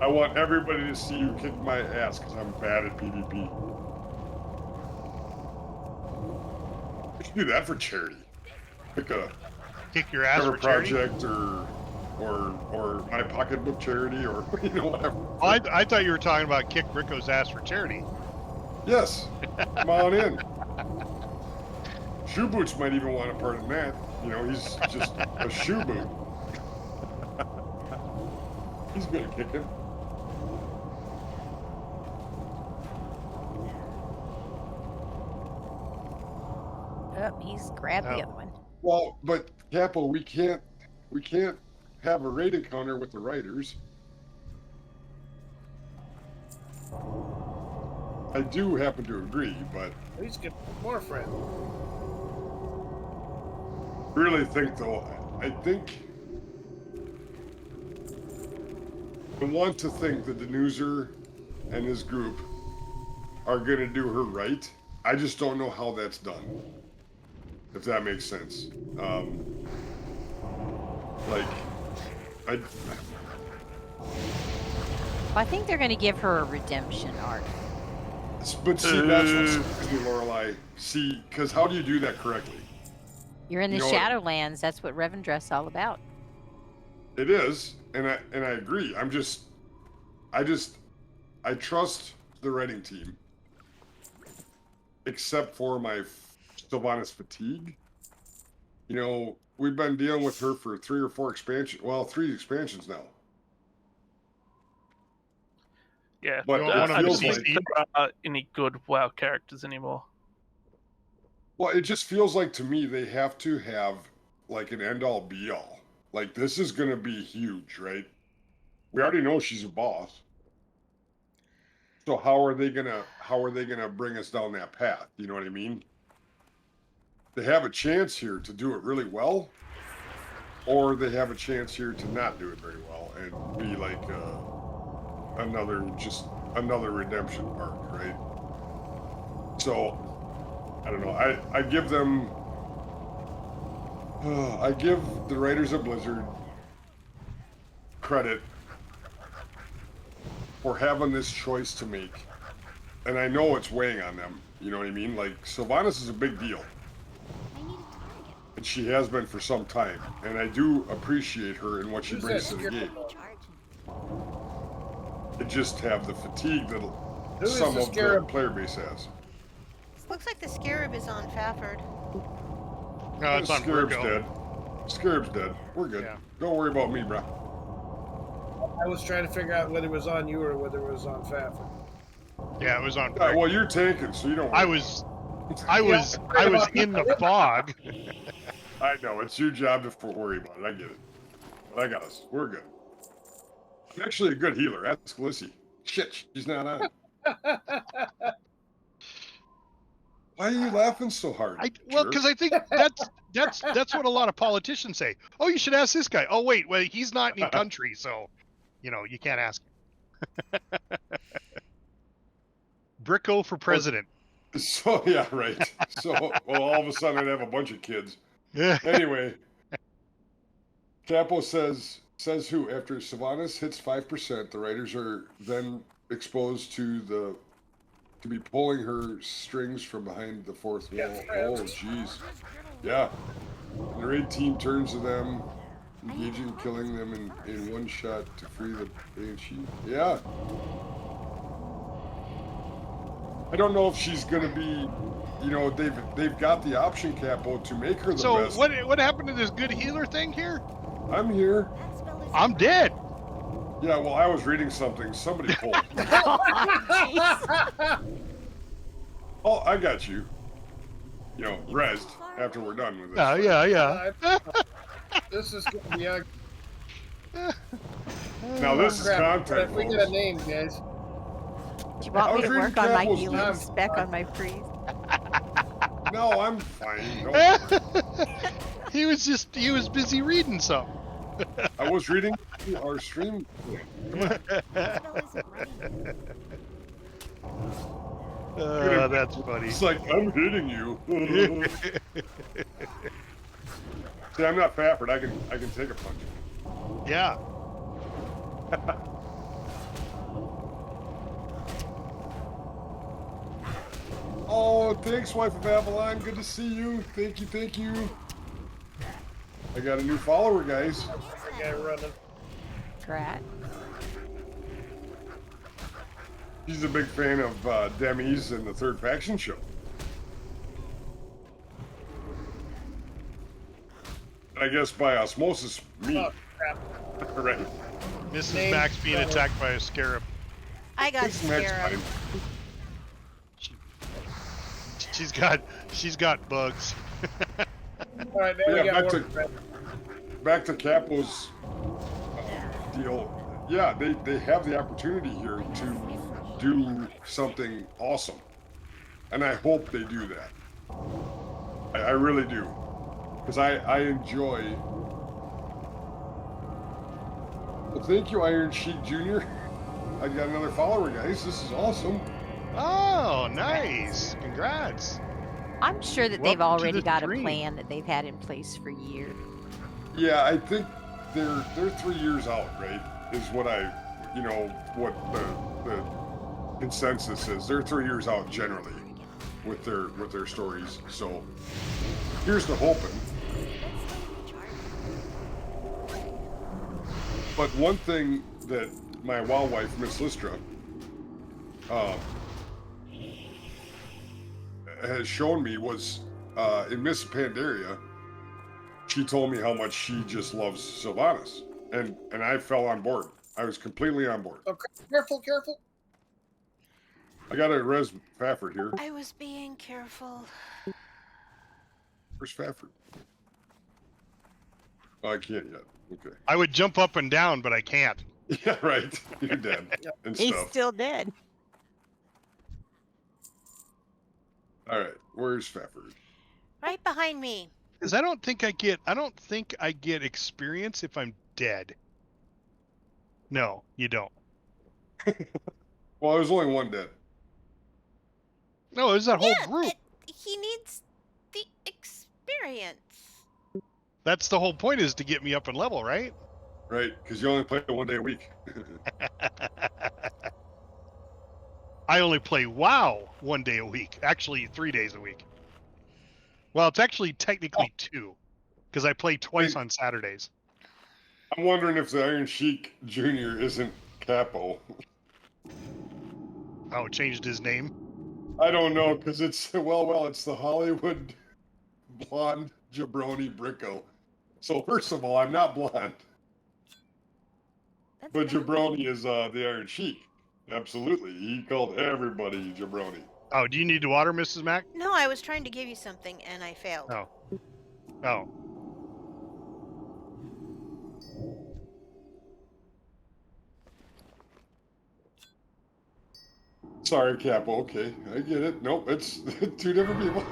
I want everybody to see you kick my ass because I'm bad at PvP. We should do that for charity. Pick a Kick your ass cover for charity? project or my pocketbook charity or whatever. Oh, I thought you were talking about kick Bricko's ass for charity. Yes, come on in. Shoe Boots might even want a part in that. He's just a shoe boot. He's good at kicking. Oh, he's grabbed the other one. Well, but Capo, we can't have a raid encounter with the writers. I do happen to agree, but Please get more friends. really think though, I want to think that the Newser and his group are gonna do her right. I just don't know how that's done. If that makes sense. I think they're going to give her a redemption arc. But see, that's what's me, Lorelai. See, because how do you do that correctly? You're in the Shadowlands. That's what Revendreth's all about. It is, and I agree. I trust the writing team, except for my Sylvanas fatigue. We've been dealing with her for 3 or 4 expansions. Well, 3 expansions now. Yeah, but I don't feels think there are any good WoW characters anymore. Well, it just feels like to me they have to have like an end-all be-all. Like this is going to be huge, right? We already know she's a boss. So how are they gonna bring us down that path? You know what I mean? They have a chance here to do it really well, or they have a chance here to not do it very well and be like another redemption arc, right? So I don't know. I give them. I give the writers of Blizzard credit for having this choice to make, and I know it's weighing on them. You know what I mean? Like Sylvanas is a big deal, and she has been for some time, and I do appreciate her and what she brings to the game. They just have the fatigue that some of the player base has. Looks like the Scarab is on Fafford. No, it's on Scarab's Bricko. dead. Scarab's dead. We're good. Yeah. Don't worry about me, bro. I was trying to figure out whether it was on you or whether it was on Fafford. Yeah, it was on Yeah, Bricko. well, you're tanking, so you don't. I was in the fog. I know it's your job to worry about it. I get it. But I got us. We're good. I'm actually a good healer. Ask Lissy. Shit, she's not on. Why are you laughing so hard? Well, because I think that's what a lot of politicians say. Oh, you should ask this guy. Oh, wait, well, he's not in country, so you can't ask him. Bricko for president. So yeah, right. So well, all of a sudden I'd have a bunch of kids. Yeah. Anyway, Capo says Says who? After Sylvanas hits 5%, the riders are then exposed to be pulling her strings from behind the fourth wall. Oh, jeez. Yeah. And the raid team turns to them, engaging, killing them in one shot to free the Banshee. Yeah. I don't know if she's gonna be, you know, they've got the option, Capo, to make her the So best. what happened to this good healer thing here? I'm here. I'm dead. Yeah, well, I was reading something. Somebody pulled. Oh, I got you. You know, rest after we're done with this. Yeah. This is gonna be ugly. Now this is Crap, content, we folks. get a name, guys. Do you want I me was to reading work on my Campbell's healing notes. spec on my freeze? No, I'm fine. No, He was busy reading something. I was reading our stream. That's funny. It's like, I'm hitting you. See, I'm not Fafford. I can take a punch. Yeah. Oh, thanks, wife of Avalon. Good to see you. Thank you. I got a new follower, guys. That guy running. Drat. He's a big fan of Demi's and the Third Faction show. And I guess by osmosis, me. Oh, crap. Right. Mrs. Name Max being better. attacked by a scarab. I got Thanks, Max scared. Pine. She's got bugs. All right, now we Yeah, got back to Capo's deal. Yeah, they have the opportunity here to do something awesome, and I hope they do that. I really do, because I enjoy. Well, thank you, Iron Sheik Jr. I got another follower, guys. This is awesome. Oh, nice. Congrats. I'm sure that Welcome they've to already the got a dream. plan that they've had in place for years. Yeah, I think they're 3 years out, right? Is what what the consensus is. They're 3 years out generally with their stories. So here's the hoping. But one thing that my WoW wife, Miss Lystra, has shown me was in Miss Pandaria. She told me how much she just loves Sylvanas, and I fell on board. I was completely on board. Oh, careful. I got a res Fafford here. I was being careful. Where's Fafford? Oh, I can't yet. Okay. I would jump up and down, but I can't. Yeah, right. You're dead and He's stuff. still dead. All right. Where's Fafford? Right behind me. Because I don't think I get experience if I'm dead. No, you don't. Well, there's only one dead. No, there's that whole Yeah, group. he needs the experience. That's the whole point, is to get me up in level, right? Right, because you only play 1 day a week. I only play WoW 1 day a week. Actually, 3 days a week. Well, it's actually technically 2, because I play twice on Saturdays. I'm wondering if the Iron Sheik Jr. isn't Capo. Oh, changed his name. I don't know, because it's it's the Hollywood blonde jabroni Bricko. So first of all, I'm not blonde, but jabroni is the Iron Sheik. Absolutely, he called everybody jabroni. Oh, do you need water, Mrs. Mac? No, I was trying to give you something and I failed. Oh. Sorry, Capo. Okay, I get it. Nope, it's 2 different people.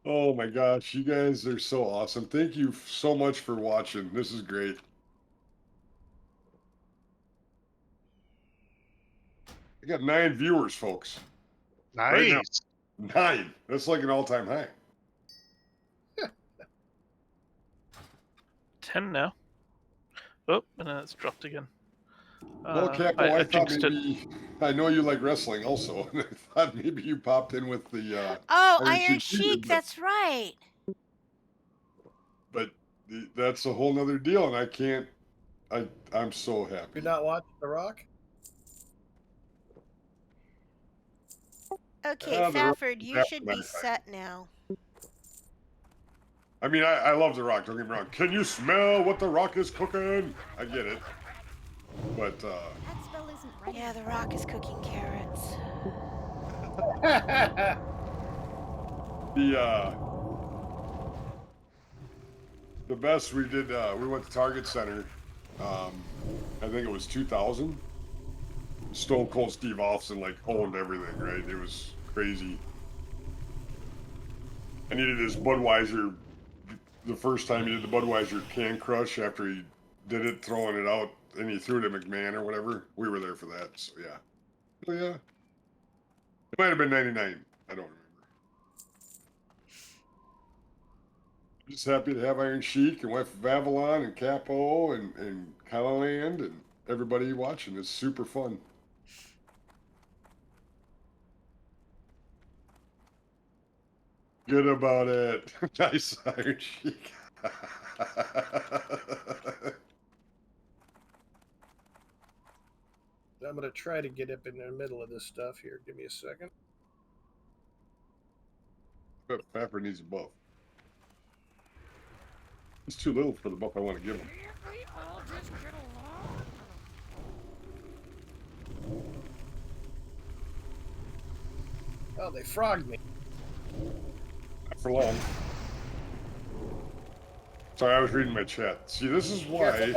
Oh my gosh, you guys are so awesome. Thank you so much for watching. This is great. I got 9 viewers, folks. Nice. Right now. 9. That's like an all-time high. 10 now. Oh, and then it's dropped again. Well, Capo, I thought jinxed it. maybe I know you like wrestling also, and I thought maybe you popped in with the Oh, Iron Iron Sheik, Sheik, that's right. but that's a whole nother deal, and I can't. I'm so happy. You're not watching The Rock? Okay, The Rock Fafford, is you after should my be time. set now. I mean, I love The Rock. Don't get me wrong. Can you smell what The Rock is cooking? I get it, but That spell isn't ready. Yeah, The Rock is cooking carrots. the best we did. We went to Target Center. I think it was 2000. Stone Cold Steve Austin like owned everything, right? It was crazy. I needed his Budweiser. The first time he did the Budweiser can crush after he did it, throwing it out, and he threw it at McMahon or whatever. We were there for that, so yeah. Oh yeah. It might have been 99. I don't remember. Just happy to have Iron Sheik and wife of Avalon and Capo and Kyloland and everybody watching. It's super fun. Good about it. Nice, Iron Sheik. I'm going to try to get up in the middle of this stuff here. Give me a second. But Faffer needs a buff. It's too little for the buff I want to give him. Oh, they frogged me. Not for long. Sorry, I was reading my chat. See, this is why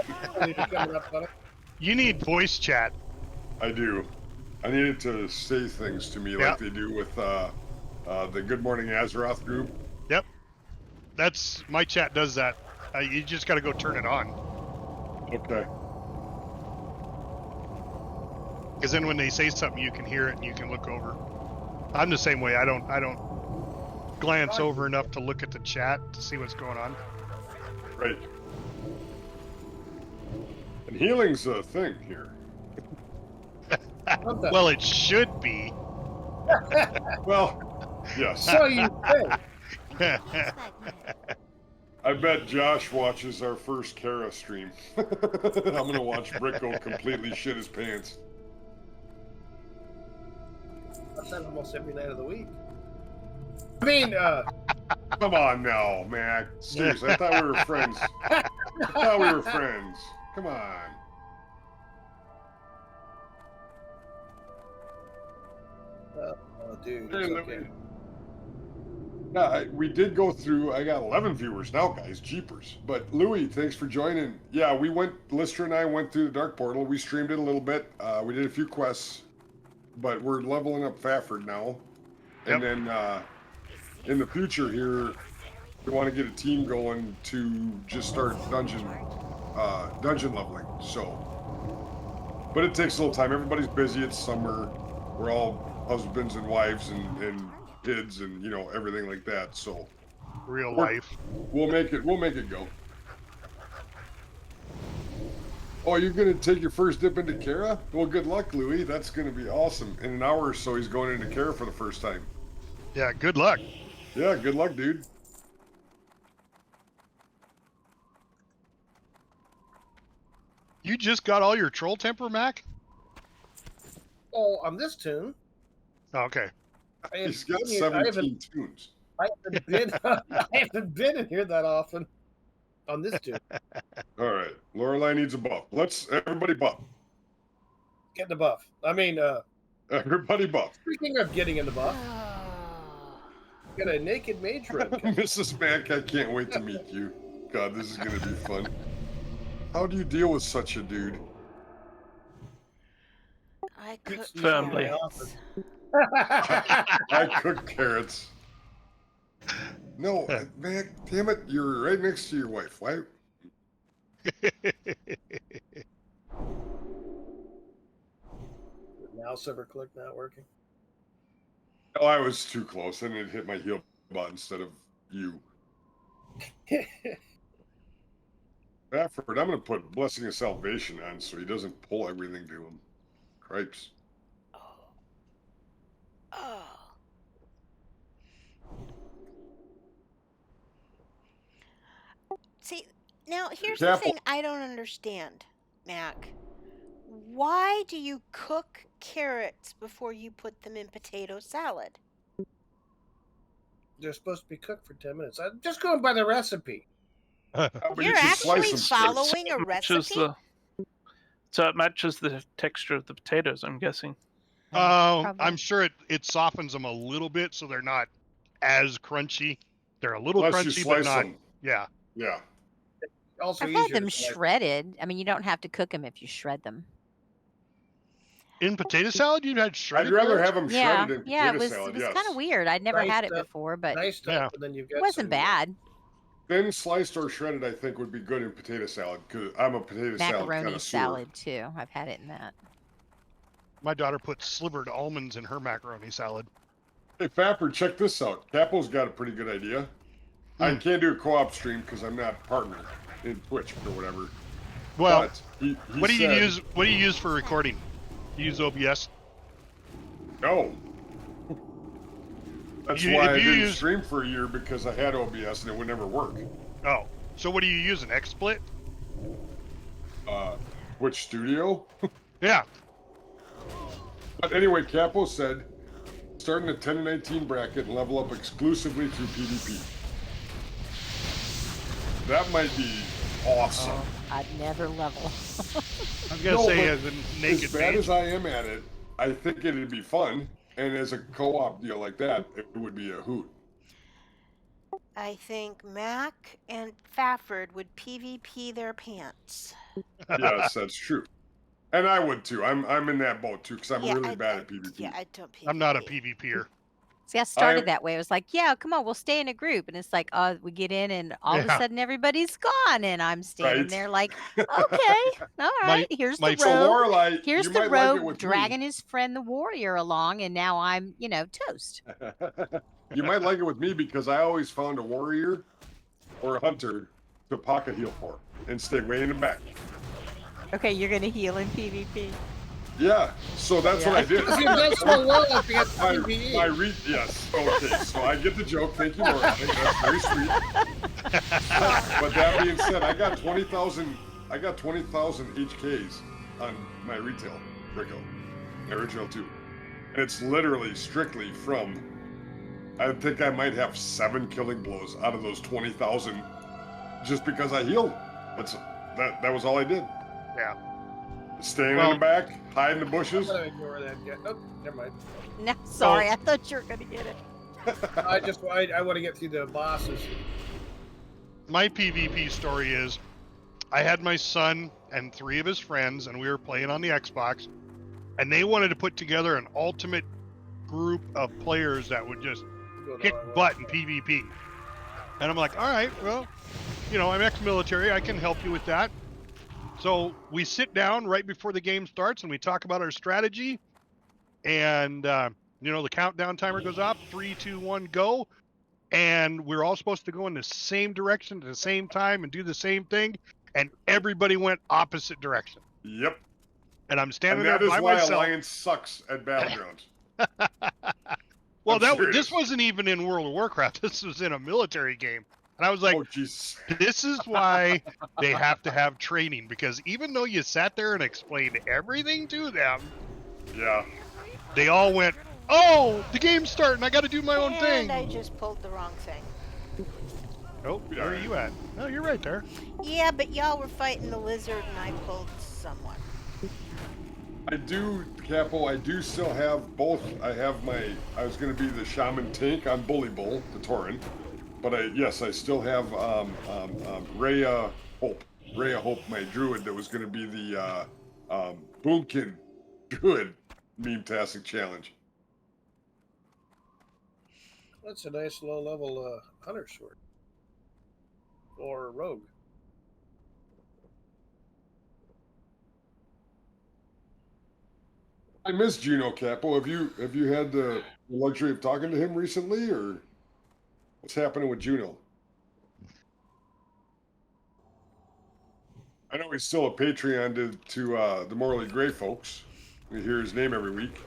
You need voice chat. I do. I needed to say things to me like they do with the Good Morning Azeroth group. Yep. That's my chat does that. You just got to go turn it on. Okay. Because then when they say something, you can hear it and you can look over. I'm the same way. I don't glance over enough to look at the chat to see what's going on. Right. And healing's a thing here. Well, it should be. Well, yes. So you think. I bet Josh watches our first Kara stream. I'm going to watch Bricko completely shit his pants. I've done almost every night of the week. I mean, Come on now, Mac. Seriously, I thought we were friends. I thought we were friends. Come on. oh, dude, Hey, it's let okay. me- Yeah, we did go through. I got 11 viewers now, guys. Jeepers. But Louis, thanks for joining. Yeah, Lister and I went through the Dark Portal. We streamed it a little bit. We did a few quests, but we're leveling up Fafford now. And then in the future here, we want to get a team going to just start dungeon leveling. So, but it takes a little time. Everybody's busy. It's summer. We're all husbands and wives and kids and everything like that. So, Real life. we'll make it go. Oh, you're gonna take your first dip into Kara? Well, good luck, Louis. That's gonna be awesome. In an hour or so, he's going into Kara for the first time. Yeah, good luck. Yeah, good luck, dude. You just got all your troll temper, Mac? Oh, on this tune, Oh, okay. He's got 17 tunes. I haven't been in here that often on this tune. All right, Lorelai needs a buff. Let's everybody buff. Get the buff. I mean, Everybody buff. speaking of getting in the buff, got a naked mage run. Mrs. Mac, I can't wait to meet you. God, this is gonna be fun. How do you deal with such a dude? I cook Family. carrots. I cook carrots. No, Mac, damn it, you're right next to your wife. Why? Mouse ever click not working? Oh, I was too close. And it hit my heel button instead of you. Bafford, I'm going to put Blessing of Salvation on so he doesn't pull everything to him. Cripes. Oh. See, now here's the Careful. thing I don't understand, Mac. Why do you cook carrots before you put them in potato salad? They're supposed to be cooked for 10 minutes. I'm just going by the recipe. But You're you should slice actually them straight. following a recipe? So it matches the texture of the potatoes, I'm guessing. I'm sure it softens them a little bit so they're not as crunchy. They're a little Unless you crunchy, but slice not. them. Yeah. Yeah. Also I've had easier them to slice. shredded. I mean, you don't have to cook them if you shred them. In potato salad, you'd had I'd shredded rather carrots? have them Yeah, shredded in yeah, potato it was salad, kind yes. of weird. I'd never had it Diced up- before, but it Diced Yeah. up, and then you've got wasn't some, bad. Thin sliced or shredded, I think, would be good in potato salad because I'm a potato salad Macaroni connoisseur. salad too. I've had it in that. My daughter put slivered almonds in her macaroni salad. Hey, Fapper, check this out. Capo's got a pretty good idea. I can't do a co-op stream because I'm not partner in Twitch or whatever. Well, But he what do you said- use? What do you use for recording? You use OBS? No. That's You- why if I you didn't use- stream for a year because I had OBS and it would never work. Oh, so what do you use? An XSplit? Twitch Studio. Yeah. But anyway, Capo said, starting a 10 and 19 bracket and level up exclusively through PvP. That might be awesome. Oh, I'd never level. I was gonna No, say but as a naked as bad mage. as I am at it, I think it'd be fun. And as a co-op deal like that, it would be a hoot. I think Mac and Fafford would PvP their pants. Yes, that's true. And I would too. I'm in that boat too because I'm really bad at PvP. Yeah, I don't PvP. I'm not a PvPer. See, I started I- that way. It was like, yeah, come on, we'll stay in a group. And it's like, we get in and all of a Yeah. sudden everybody's gone. And I'm standing Right. there like, okay, all right, here's the my- So rogue. Lorelei, Here's you the might like it rogue with dragging his friend the warrior along. And now I'm, toast. me. You might like it with me because I always found a warrior or a hunter to pocket heal for and stay way in the back. Okay, you're going to heal in PvP. Yeah, so that's what I did. Because you've done so well if you get My PvE. yes, okay, so I get the joke. Thank you, Lorelei. That's very sweet. But that being said, I got 20,000 HKs on my retail Rico, my original 2. And it's literally strictly from, I think I might have 7 killing blows out of those 20,000 just because I healed. That was all I did. Yeah. Staying Well- in the back, hide in the I'm bushes. gonna ignore that guy. Oh, never mind. No, sorry, I thought you were going to get it. I want to get through the bosses. My PvP story is I had my son and 3 of his friends, and we were playing on the Xbox, and they wanted to put together an ultimate group of players that would just kick butt in PvP. And I'm like, all right, well, I'm ex-military. I can help you with that. So we sit down right before the game starts and we talk about our strategy. And, the countdown timer goes off. 3, 2, 1, go. And we're all supposed to go in the same direction at the same time and do the same thing. And everybody went opposite direction. Yep. And I'm standing And that there is by why myself. Alliance sucks at Battlegrounds. Well, I'm serious. this wasn't even in World of Warcraft. This was in a military game. And I was like, Oh, jeez. this is why they have to have training, because even though you sat there and explained everything to them, Yeah. they all went, oh, the game's starting. I got to do my own And thing. I just pulled the wrong thing. Oh, where are you at? Oh, you're right there. Yeah, but y'all were fighting the lizard and I pulled someone. I do, Capo, I do still have both. I was going to be the Shaman Tank on Bully Bull, the Tauren. But I still have Rhea Hope. Rhea Hope, my druid, that was going to be the Boomkin Druid Meme-tastic Challenge. That's a nice low-level hunter sword. Or rogue. I miss Juno, Capo. Have you had the luxury of talking to him recently, or what's happening with Juno? I know he's still a Patreon to the Morally Gray folks. We hear his name every week.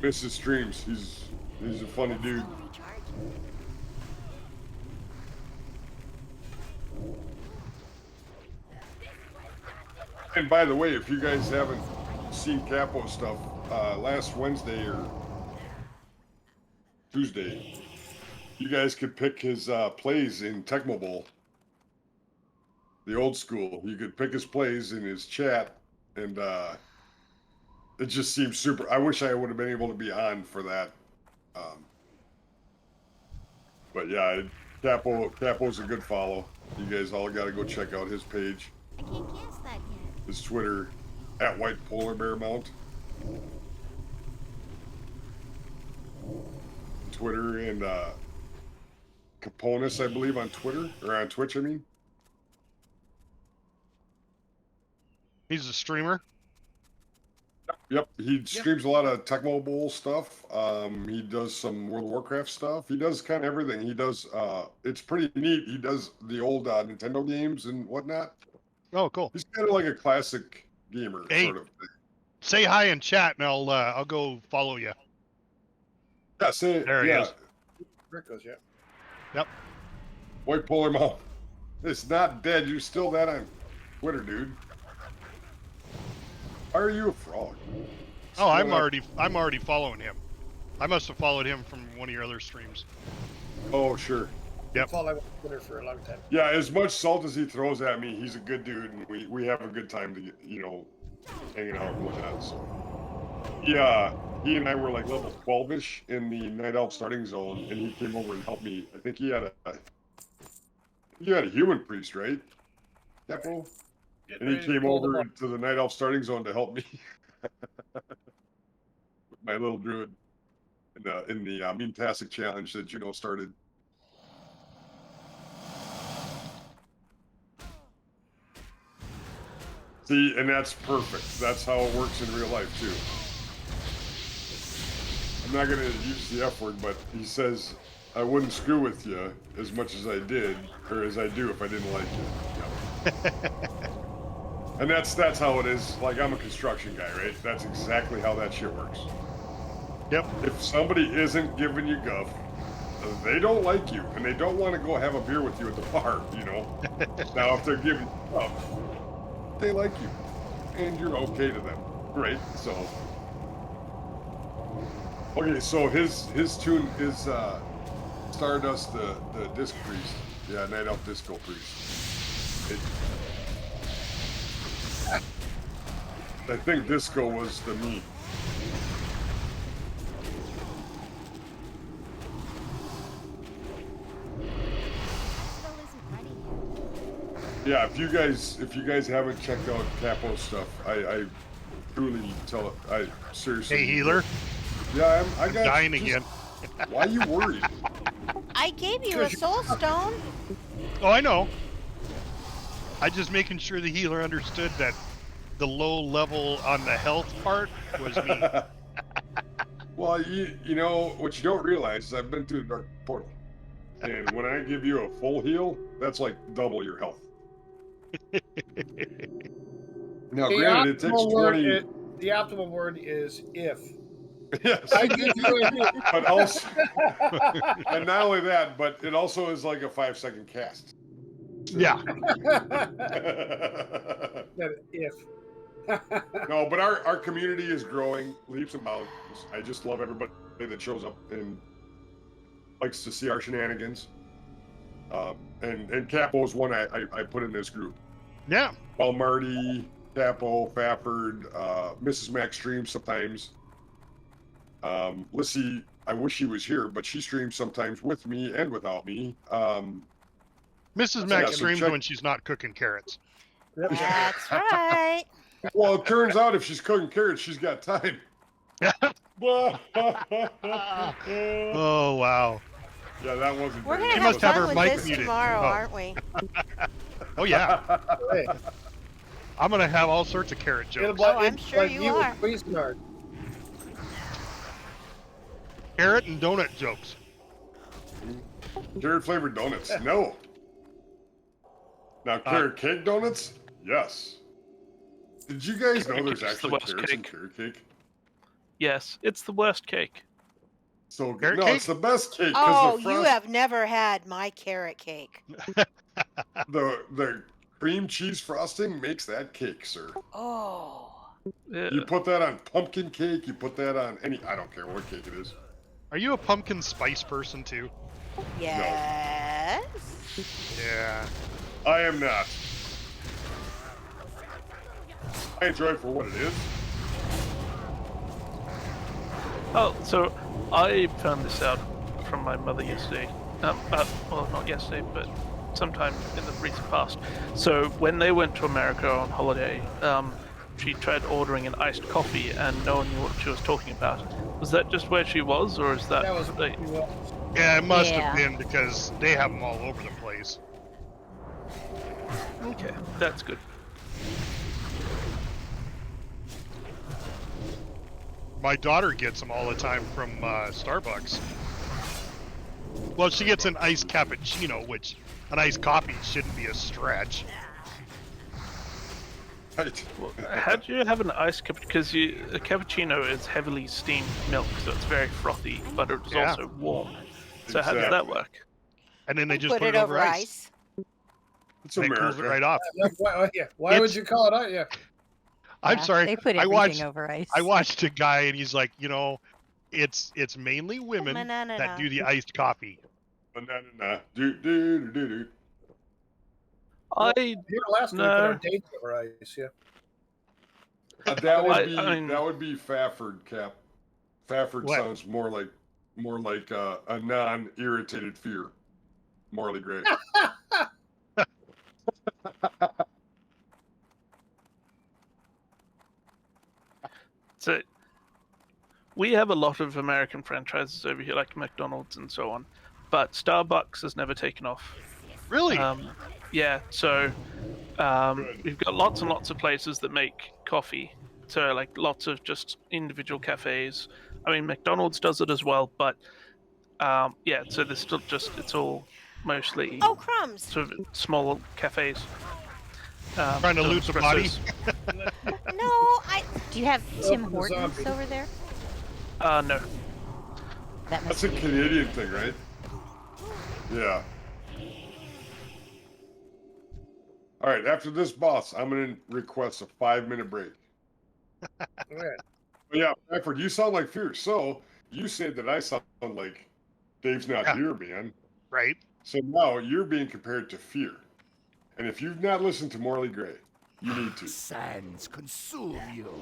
Miss his streams. He's a funny dude. And by the way, if you guys haven't seen Capo stuff, last Wednesday or Tuesday, you guys could pick his plays in Tecmo Bowl. The old school. You could pick his plays in his chat, and it just seems super. I wish I would have been able to be on for that. But yeah, Capo's a good follow. You guys all got to go check out his page. I can't guess that yet. His Twitter at White Polar Bear Mount. Twitter and Caponis, I believe, on Twitter or on Twitch. I mean, He's a streamer. yep, he streams a lot of Tecmo Bowl stuff. He does some World of Warcraft stuff. He does kind of everything. He does. It's pretty neat. He does the old Nintendo games and whatnot. Oh, cool. He's kind of like a classic gamer sort of thing. Say hi in chat, and I'll go follow you. Yeah, There he is. Rick goes, yeah. Yep. White Polar Mount. It's not dead. You're still that on Twitter, dude. Why are you a frog? Oh, I'm already following him. I must have followed him from one of your other streams. Oh, sure. Yep. That's all I want on Twitter for a long time. Yeah, as much salt as he throws at me, he's a good dude, and we have a good time to hanging out and whatnot. So yeah, he and I were like level 12-ish in the Night Elf starting zone, and he came over and helped me. I think he had a human priest, right? Capo? And he came over to the Night Elf starting zone to help me with my little druid in the Meme-tastic challenge that Juno started. See, and that's perfect. That's how it works in real life too. I'm not gonna use the F word, but he says, "I wouldn't screw with you as much as I did, or as I do if I didn't like you." Yep. And that's how it is. Like, I'm a construction guy, right? That's exactly how that shit works. Yep. If somebody isn't giving you guff, they don't like you, and they don't want to go have a beer with you at the bar, Now, if they're giving you guff, they like you, and you're okay to them. Great. So, okay, so his tune is Stardust, the Disc Priest. Yeah, Night Elf Disco Priest. I think Disco was the me. Yeah, if you guys haven't checked out Capo's stuff, I truly I seriously. Hey, healer. Yeah, I got dying again. Why are you worried? I gave you a soul stone. Oh, I know. I just making sure the healer understood that the low level on the health part was me. Well, you know what you don't realize is I've been through the dark portal, and when I give you a full heal, that's like double your health. Now, granted, it takes 20. The optimal word is if. Yes. I give you a hit. But also, and not only that, but it also is like a 5-second cast. Yeah. That if. No, but our community is growing leaps and bounds. I just love everybody that shows up and likes to see our shenanigans. And Capo is one I put in this group. Yeah. Well, Marty, Capo, Fafford, Mrs. Mac streams sometimes. Lissy, I wish she was here, but she streams sometimes with me and without me. Mrs. Mac streams when she's not cooking carrots. That's right. Well, it turns out if she's cooking carrots, she's got time. Oh, wow. Yeah, that wasn't. We're gonna She have must have fun her with mic this muted. tomorrow, Oh. aren't we? Oh, yeah. Hey, I'm going to have all sorts of carrot jokes. I'm sure you with are. Cuisinart. Carrot and donut jokes. Carrot flavored donuts? No. Now, carrot cake donuts? Yes. Did you guys know there's actually carrots in carrot cake? Yes, it's the worst cake. So Carrot no, cake? it's the best cake. Oh, The you have never had my carrot cake. the cream cheese frosting makes that cake, sir. Oh. You put that on pumpkin cake. You put that on any. I don't care what cake it is. Are you a pumpkin spice person too? Yes. Yeah. I am not. I enjoy it for what it is. Oh, so I found this out from my mother yesterday. Well, not yesterday, but sometime in the recent past. So when they went to America on holiday, she tried ordering an iced coffee, and no one knew what she was talking about. Was that just where she was, or is that? That was like... Yeah, it must have been because they have them all over the place. Okay, that's good. My daughter gets them all the time from Starbucks. Well, she gets an iced cappuccino, which an iced coffee shouldn't be a stretch. Right. Well, how do you have an iced cappuccino? Because a cappuccino is heavily steamed milk, so it's very frothy, but it's also warm. So how does that work? And then they just put it over ice. It's and America. it cools it right off. Why would you call it out? Yeah. I'm sorry. They put everything over ice. I watched a guy, and he's like, it's mainly women that do the iced coffee. Banana. Here last week our dates over ice. Yeah. That would be Fafford, Cap. Fafford sounds more like a non-irritated fear. Morally great. So we have a lot of American franchises over here, like McDonald's and so on, but Starbucks has never taken off. Really? Yeah. So we've got lots and lots of places that make coffee. So like lots of just individual cafes. I mean, McDonald's does it as well, but yeah. So there's still it's all mostly crumbs. sort of small cafes. Trying to loot the body. No, Do you have Tim Hortons over there? No. That's a Canadian thing, right? Yeah. All right. After this boss, I'm going to request a 5-minute break. Okay. Yeah, Bradford, you sound like Fierce. So you said that I sound like Dave's not here, man. Right. So now you're being compared to Fear. And if you've not listened to Morley Gray, you need to. Sands consume you.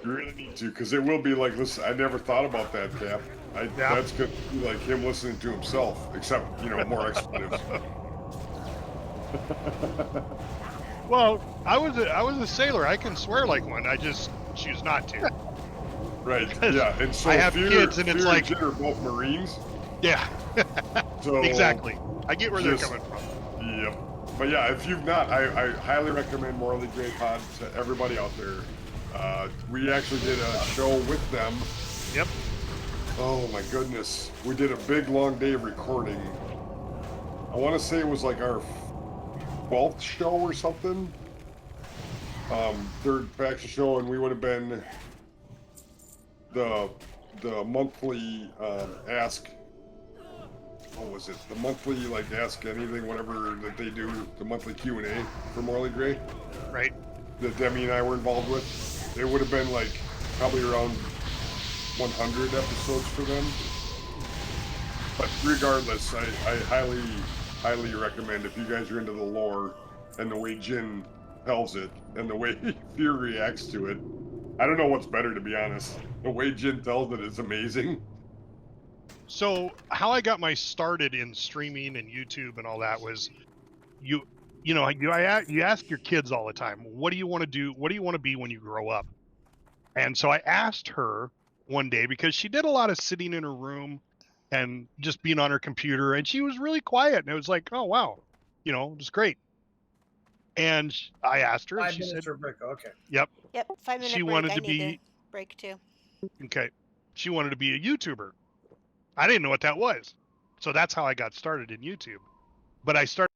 You really need to, because it will be like, listen, I never thought about that, Cap. That's going to be like him listening to himself, except, more expletives. Well, I was a sailor. I can swear like one. I just choose not to. Right. Yeah. And so I have kids, and it's like you're both Marines. Yeah. So exactly. I get where they're coming from. Yep. But yeah, if you've not, I highly recommend Morley Gray Pod to everybody out there. We actually did a show with them. Yep. Oh my goodness. We did a big long day of recording. I want to say it was like our 12th show or something. Third faction show, and we would have been the monthly ask. What was it? The monthly ask anything, whatever that they do. The monthly Q&A for Morley Gray. Right. That Demi and I were involved with. It would have been probably around 100 episodes for them. But regardless, I highly recommend, if you guys are into the lore and the way Jin tells it and the way Fear reacts to it. I don't know what's better, to be honest. The way Jin tells it is amazing. So how I got my started in streaming and YouTube and all that was, you ask your kids all the time, what do you want to do? What do you want to be when you grow up? And so I asked her one day, because she did a lot of sitting in her room and just being on her computer, and she was really quiet. And it was like, oh, wow, it was great. And I asked her, and she said, break. Okay. Yep. 5 minute She break. wanted I to need be to break too. Okay. She wanted to be a YouTuber. I didn't know what that was. So that's how I got started in YouTube. But I started.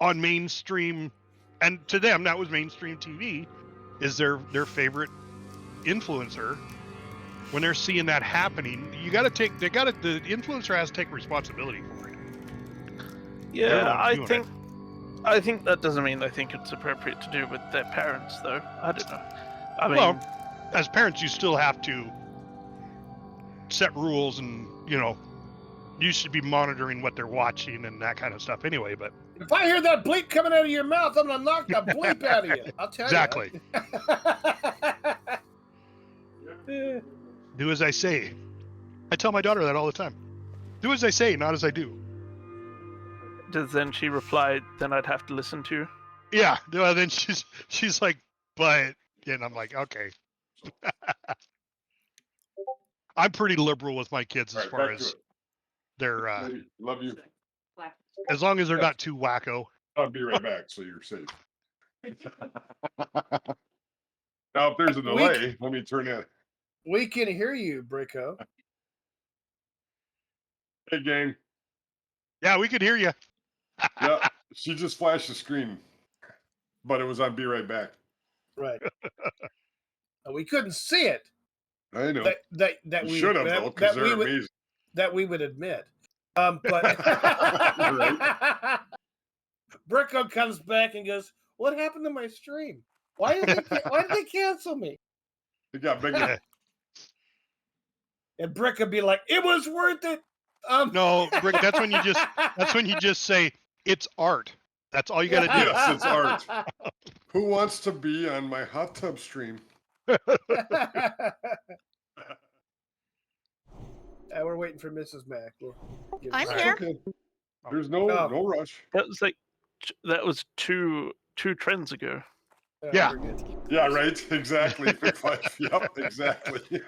On mainstream, and to them that was mainstream TV, is their favorite influencer. When they're seeing that happening, the influencer has to take responsibility for it. Yeah, I think that doesn't mean I think it's appropriate to do with their parents, though. I don't know. I mean, well, as parents, you still have to set rules, and you should be monitoring what they're watching and that kind of stuff anyway. But if I hear that bleep coming out of your mouth, I'm gonna knock the bleep out of you. I'll tell exactly. you. Do as I say. I tell my daughter that all the time. Do as I say, not as I do. Does then she reply, then I'd have to listen to? Yeah. Then she's like, but, and I'm like, okay. I'm pretty liberal with my kids as far as their love you. as long as they're not too wacko. I'll be right back, so you're safe. Now, if there's a delay, let me turn in. We can hear you, Bricko. Hey, gang. Yeah, we could hear you. Yeah, she just flashed the screen, but it was on Be Right Back. Right. We couldn't see it. I know. That we should have, though, because they're amazing. That we would admit. But Bricko comes back and goes, "What happened to my stream? Why did they cancel me?" It got bigger. And Bricko be like, "It was worth it." No, Brick, that's when you just say it's art. That's all you got to do. Yes, it's art. Who wants to be on my hot tub stream? We're waiting for Mrs. Mack. I'm here. Okay. There's no rush. That was like, that was two trends ago. Yeah. we're good. Yeah, right. Exactly. Big five. Yep. Exactly.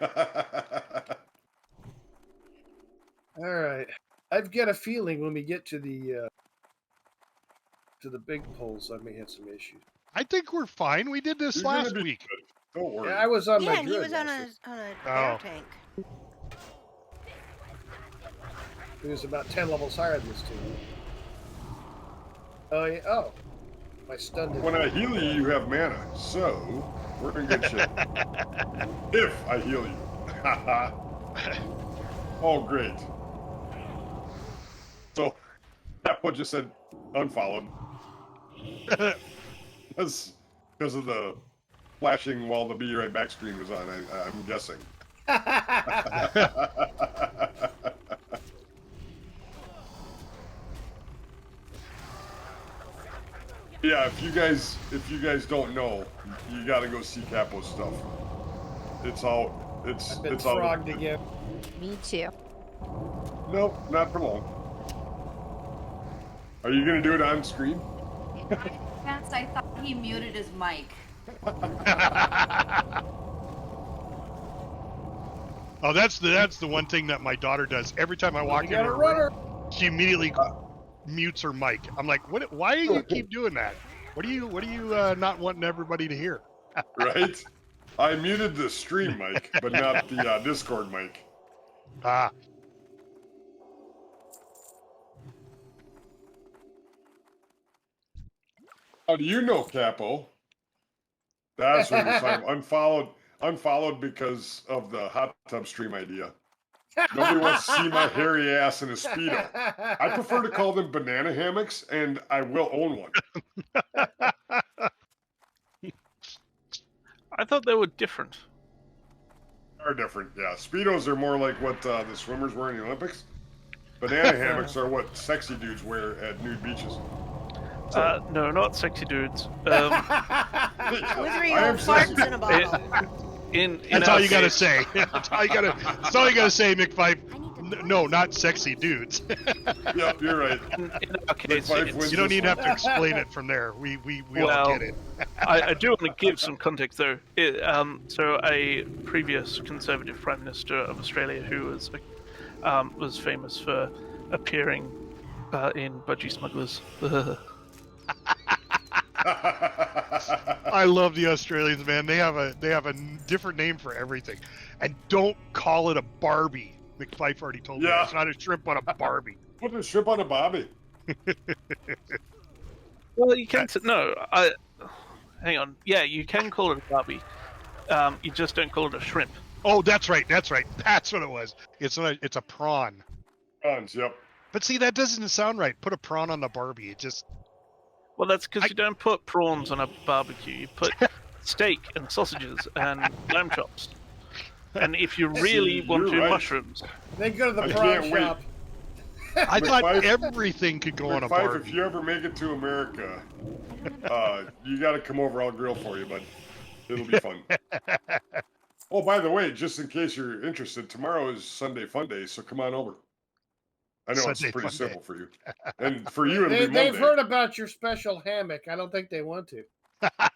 All right. I've got a feeling when we get to the big polls, I may have some issues. I think we're fine. We did this You're gonna last be week. good. Don't worry. Yeah, I was on Yeah, my and he grid was on last a week. bear Oh. tank. He was about 10 levels higher than this team. Oh, yeah. Oh. My stunned. When I heal you, you have mana. So, we're in good shape. If I heal you. Oh, great. So, that one just said unfollowed. Because of the flashing while the Be Right Back screen was on, I'm guessing. Yeah, if you guys don't know, you got to go see Capo's stuff. It's all I've been it's frogged all again. Me too. Nope, not for long. Are you gonna do it on screen? I thought he muted his mic. Oh, that's the one thing that my daughter does. Every time I walk You in got her a runner. room, she immediately mutes her mic. I'm like, what? Why do you keep doing that? What are you not wanting everybody to hear? Right? I muted the stream mic, but not the Discord mic. Ah, How do you know, Capo? That's what you're talking about. Unfollowed because of the hot tub stream idea. Nobody wants to see my hairy ass in a Speedo. I prefer to call them banana hammocks, and I will own one. I thought they were different. Are different, yeah. Speedos are more like what the swimmers wear in the Olympics. Banana hammocks are what sexy dudes wear at nude beaches. So, No, not sexy dudes. With real farts in a bottle. that's all you gotta say. That's all you gotta say, McFife. No, not sexy dudes. Yep, you're right. In our case, You don't need to have to explain it from there. We all get it. I do want to give some context though. So a previous Conservative Prime Minister of Australia who was famous for appearing in Budgie Smugglers. I love the Australians, man. They have a different name for everything, and don't call it a Barbie. McFife already told me it's not a shrimp on a Barbie. Put a shrimp on a bobby. Well, you can hang on. Yeah, you can call it a Barbie. You just don't call it a shrimp. Oh, that's right. That's what it was. It's a prawn. Prawns, yep. But see, that doesn't sound right. Put a prawn on the Barbie. It just. Well, that's because you don't put prawns on a barbecue. You put steak and sausages and lamb chops. And if you really want to, mushrooms. They go to the prawn shop. I thought everything could go on a Barbie. If you ever make it to America, you got to come over. I'll grill for you, bud. It'll be fun. Oh, by the way, just in case you're interested, tomorrow is Sunday Fun Day, so come on over. I know Sunday it's pretty Fun simple Day. for you, and for you it'll be Monday. They've heard about your special hammock. I don't think they want to.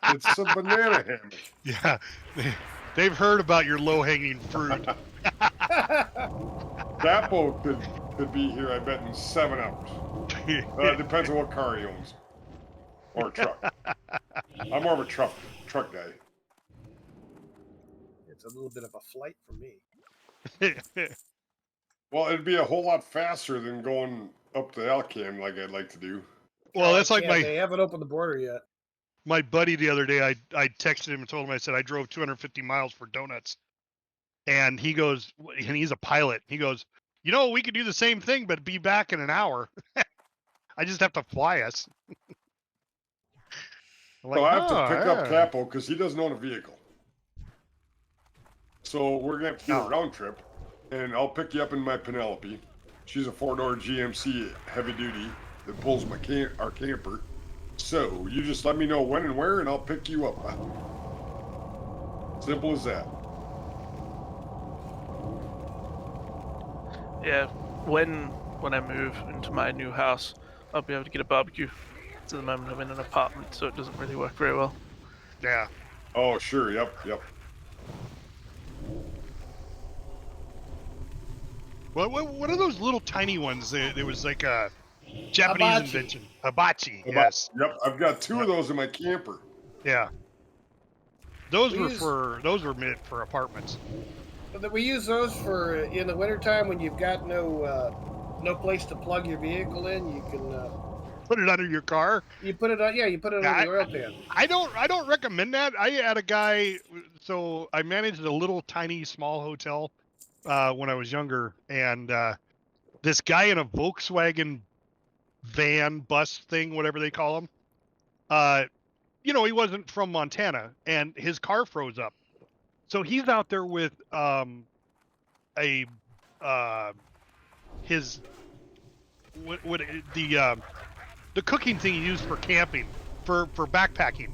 It's a banana hammock. Yeah, they've heard about your low-hanging fruit. Capo could be here, I bet, in 7 hours. Depends on what car he owns. Or a truck. I'm more of a truck guy. It's a little bit of a flight for me. Well, it'd be a whole lot faster than going up to Alcam like I'd like to do. Well, that's like They haven't opened the border yet. My buddy the other day, I texted him and told him, I said, I drove 250 miles for donuts. And he goes, and he's a pilot. He goes, we could do the same thing, but be back in an hour. I just have to fly us. So I have to pick up Capo because he doesn't own a vehicle. So we're going to have to do a round trip. And I'll pick you up in my Penelope. She's a 4-door GMC heavy duty that pulls our camper. So you just let me know when and where, and I'll pick you up. Simple as that. Yeah, when I move into my new house, I'll be able to get a barbecue. At the moment, I'm in an apartment, so it doesn't really work very well. Yeah. Oh, sure. Yep. What are those little tiny ones? There was like a Japanese Hibachi. invention. Hibachi. Yes. Yep. I've got 2 of Yep. those in my camper. Yeah. Those We were meant for apartments. We use those for in the wintertime when you've got no place to plug your vehicle in. You can Put it under your car. you put it on you put it on the oil pan. I don't recommend that. I had a guy, so I managed a little tiny small hotel when I was younger, and this guy in a Volkswagen van bus thing, whatever they call them, he wasn't from Montana, and his car froze up. So he's out there with his the cooking thing you use for camping, for backpacking.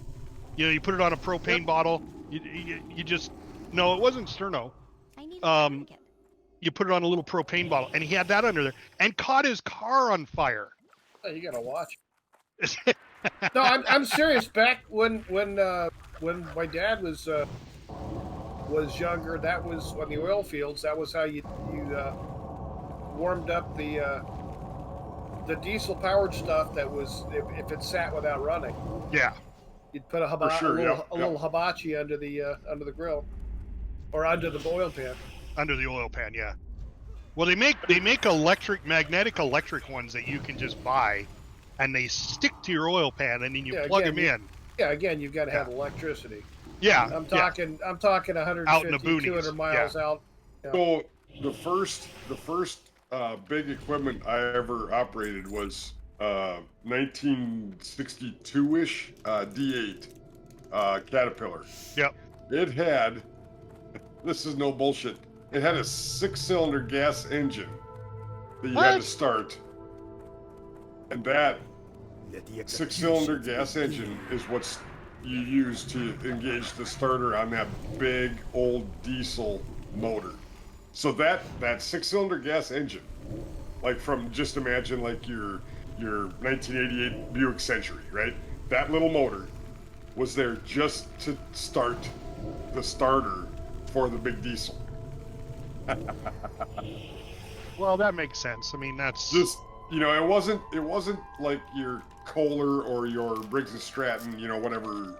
You put it on a propane bottle. You just no, it wasn't Sterno. I need a You put it on a little propane bottle, and he had that under there, and caught his car on fire. Oh, you gotta watch. No, I'm serious. Back when my dad was younger, that was on the oil fields. That was how you warmed up the diesel powered stuff. That was if it sat without running. Yeah. You'd put a little hibachi under the grill, or under the oil pan. Under the oil pan, yeah. Well, they make magnetic electric ones that you can just buy, and they stick to your oil pan, and then you plug them in. Yeah, again, you've got to have electricity. Yeah, I'm talking 150, out in the boonies. 200 miles out. Yeah. So the first big equipment I ever operated was 1962-ish D8 Caterpillar. Yep. It had, this is no bullshit, it had a 6-cylinder gas engine that you had to start. And that 6-cylinder gas engine is what you use to engage the starter on that big old diesel motor. So that 6-cylinder gas engine, like from, just imagine like your 1988 Buick Century, right? That little motor was there just to start the starter for the big diesel. Well, that makes sense. I mean, that's just, it wasn't like your Kohler or your Briggs & Stratton, whatever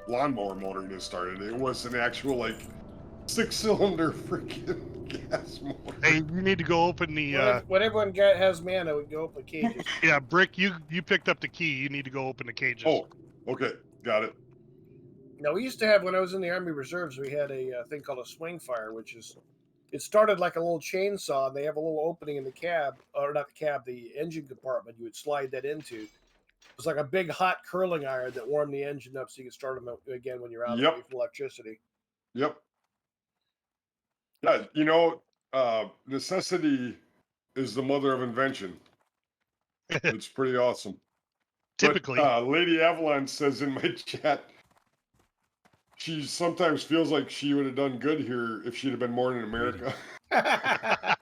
lawnmower motor you started. It was an actual like 6-cylinder freaking gas motor. Hey, you need to go open the. When everyone has mana, we go open cages. Yeah, Brick, you picked up the key. You need to go open the cages. Oh, okay, got it. Now we used to have, when I was in the Army Reserves, we had a thing called a swing fire, which is, it started like a little chainsaw. And they have a little opening in the cab, or not the cab, the engine compartment. You would slide that into. It was like a big hot curling iron that warmed the engine up, so you could start them again when you're out of electricity. Yep. Yeah, necessity is the mother of invention. It's pretty awesome. Typically. But, Lady Avalon says in my chat, she sometimes feels like she would have done good here if she'd have been born in America. I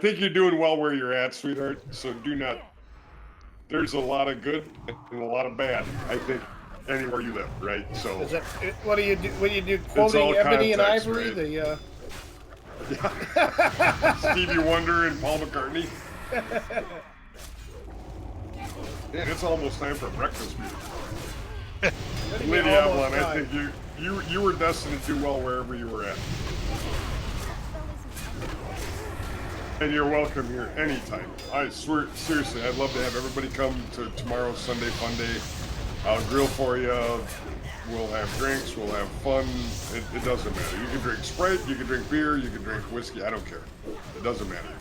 think you're doing well where you're at, sweetheart. So do not. There's a lot of good and a lot of bad, I think, anywhere you live, right? So. What do you do? What do you do? Quoting Ebony and Ivory, right? Stevie Wonder and Paul McCartney. Man, it's almost time for breakfast music. Lady Avalon, I think you were destined to do well wherever you were at. And you're welcome here anytime. I swear, seriously, I'd love to have everybody come to tomorrow's Sunday Fun Day. I'll grill for you. We'll have drinks. We'll have fun. It doesn't matter. You can drink Sprite. You can drink beer. You can drink whiskey. I don't care. It doesn't matter.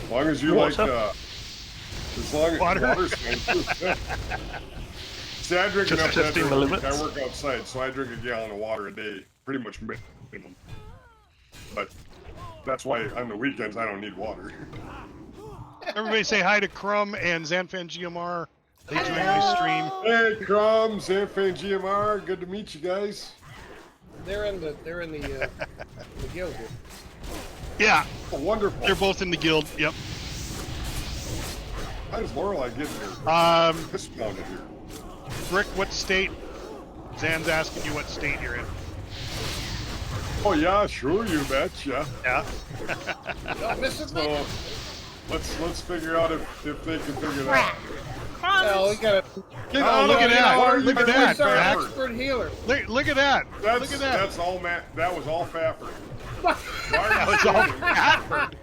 As long as you like, as long as water's fine too. See, I drink enough that during the week. I work outside, so I drink a gallon of water a day, pretty much minimum. But that's why on the weekends I don't need water. Everybody say hi to Crumb and Zanfan GMR. They joined my stream. Hey, Crumb, Zanfan GMR. Good to meet you guys. They're in the guild here. Yeah. Oh, wonderful. They're both in the guild. Yep. How does Lorelei get here? Dismounted here. Rick, what state? Zan's asking you what state you're in. Oh yeah, sure, you betcha. Yeah. So let's figure out if they can figure that out. No, we gotta. Look at that! Look at that! Who's our Max. expert healer? Look at that! Look at that! That's all, Matt. That was all Fafford. That was all Fafford.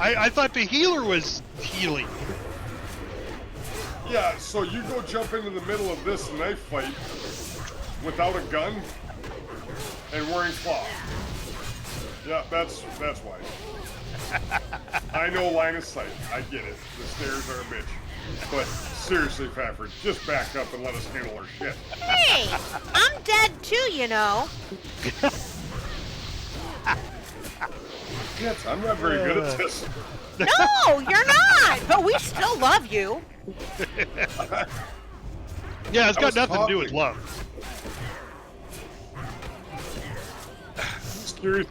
I thought the healer was healing. Yeah, so you go jump into the middle of this knife fight without a gun and wearing cloth. Yeah, that's why. I know line of sight. I get it. The stairs are a bitch. But seriously, Fafford, just back up and let us handle our shit. Hey, I'm dead too, you know. Yes, I'm not very good at this. No, you're not. But we still love you. Yeah, it's got nothing to do with love.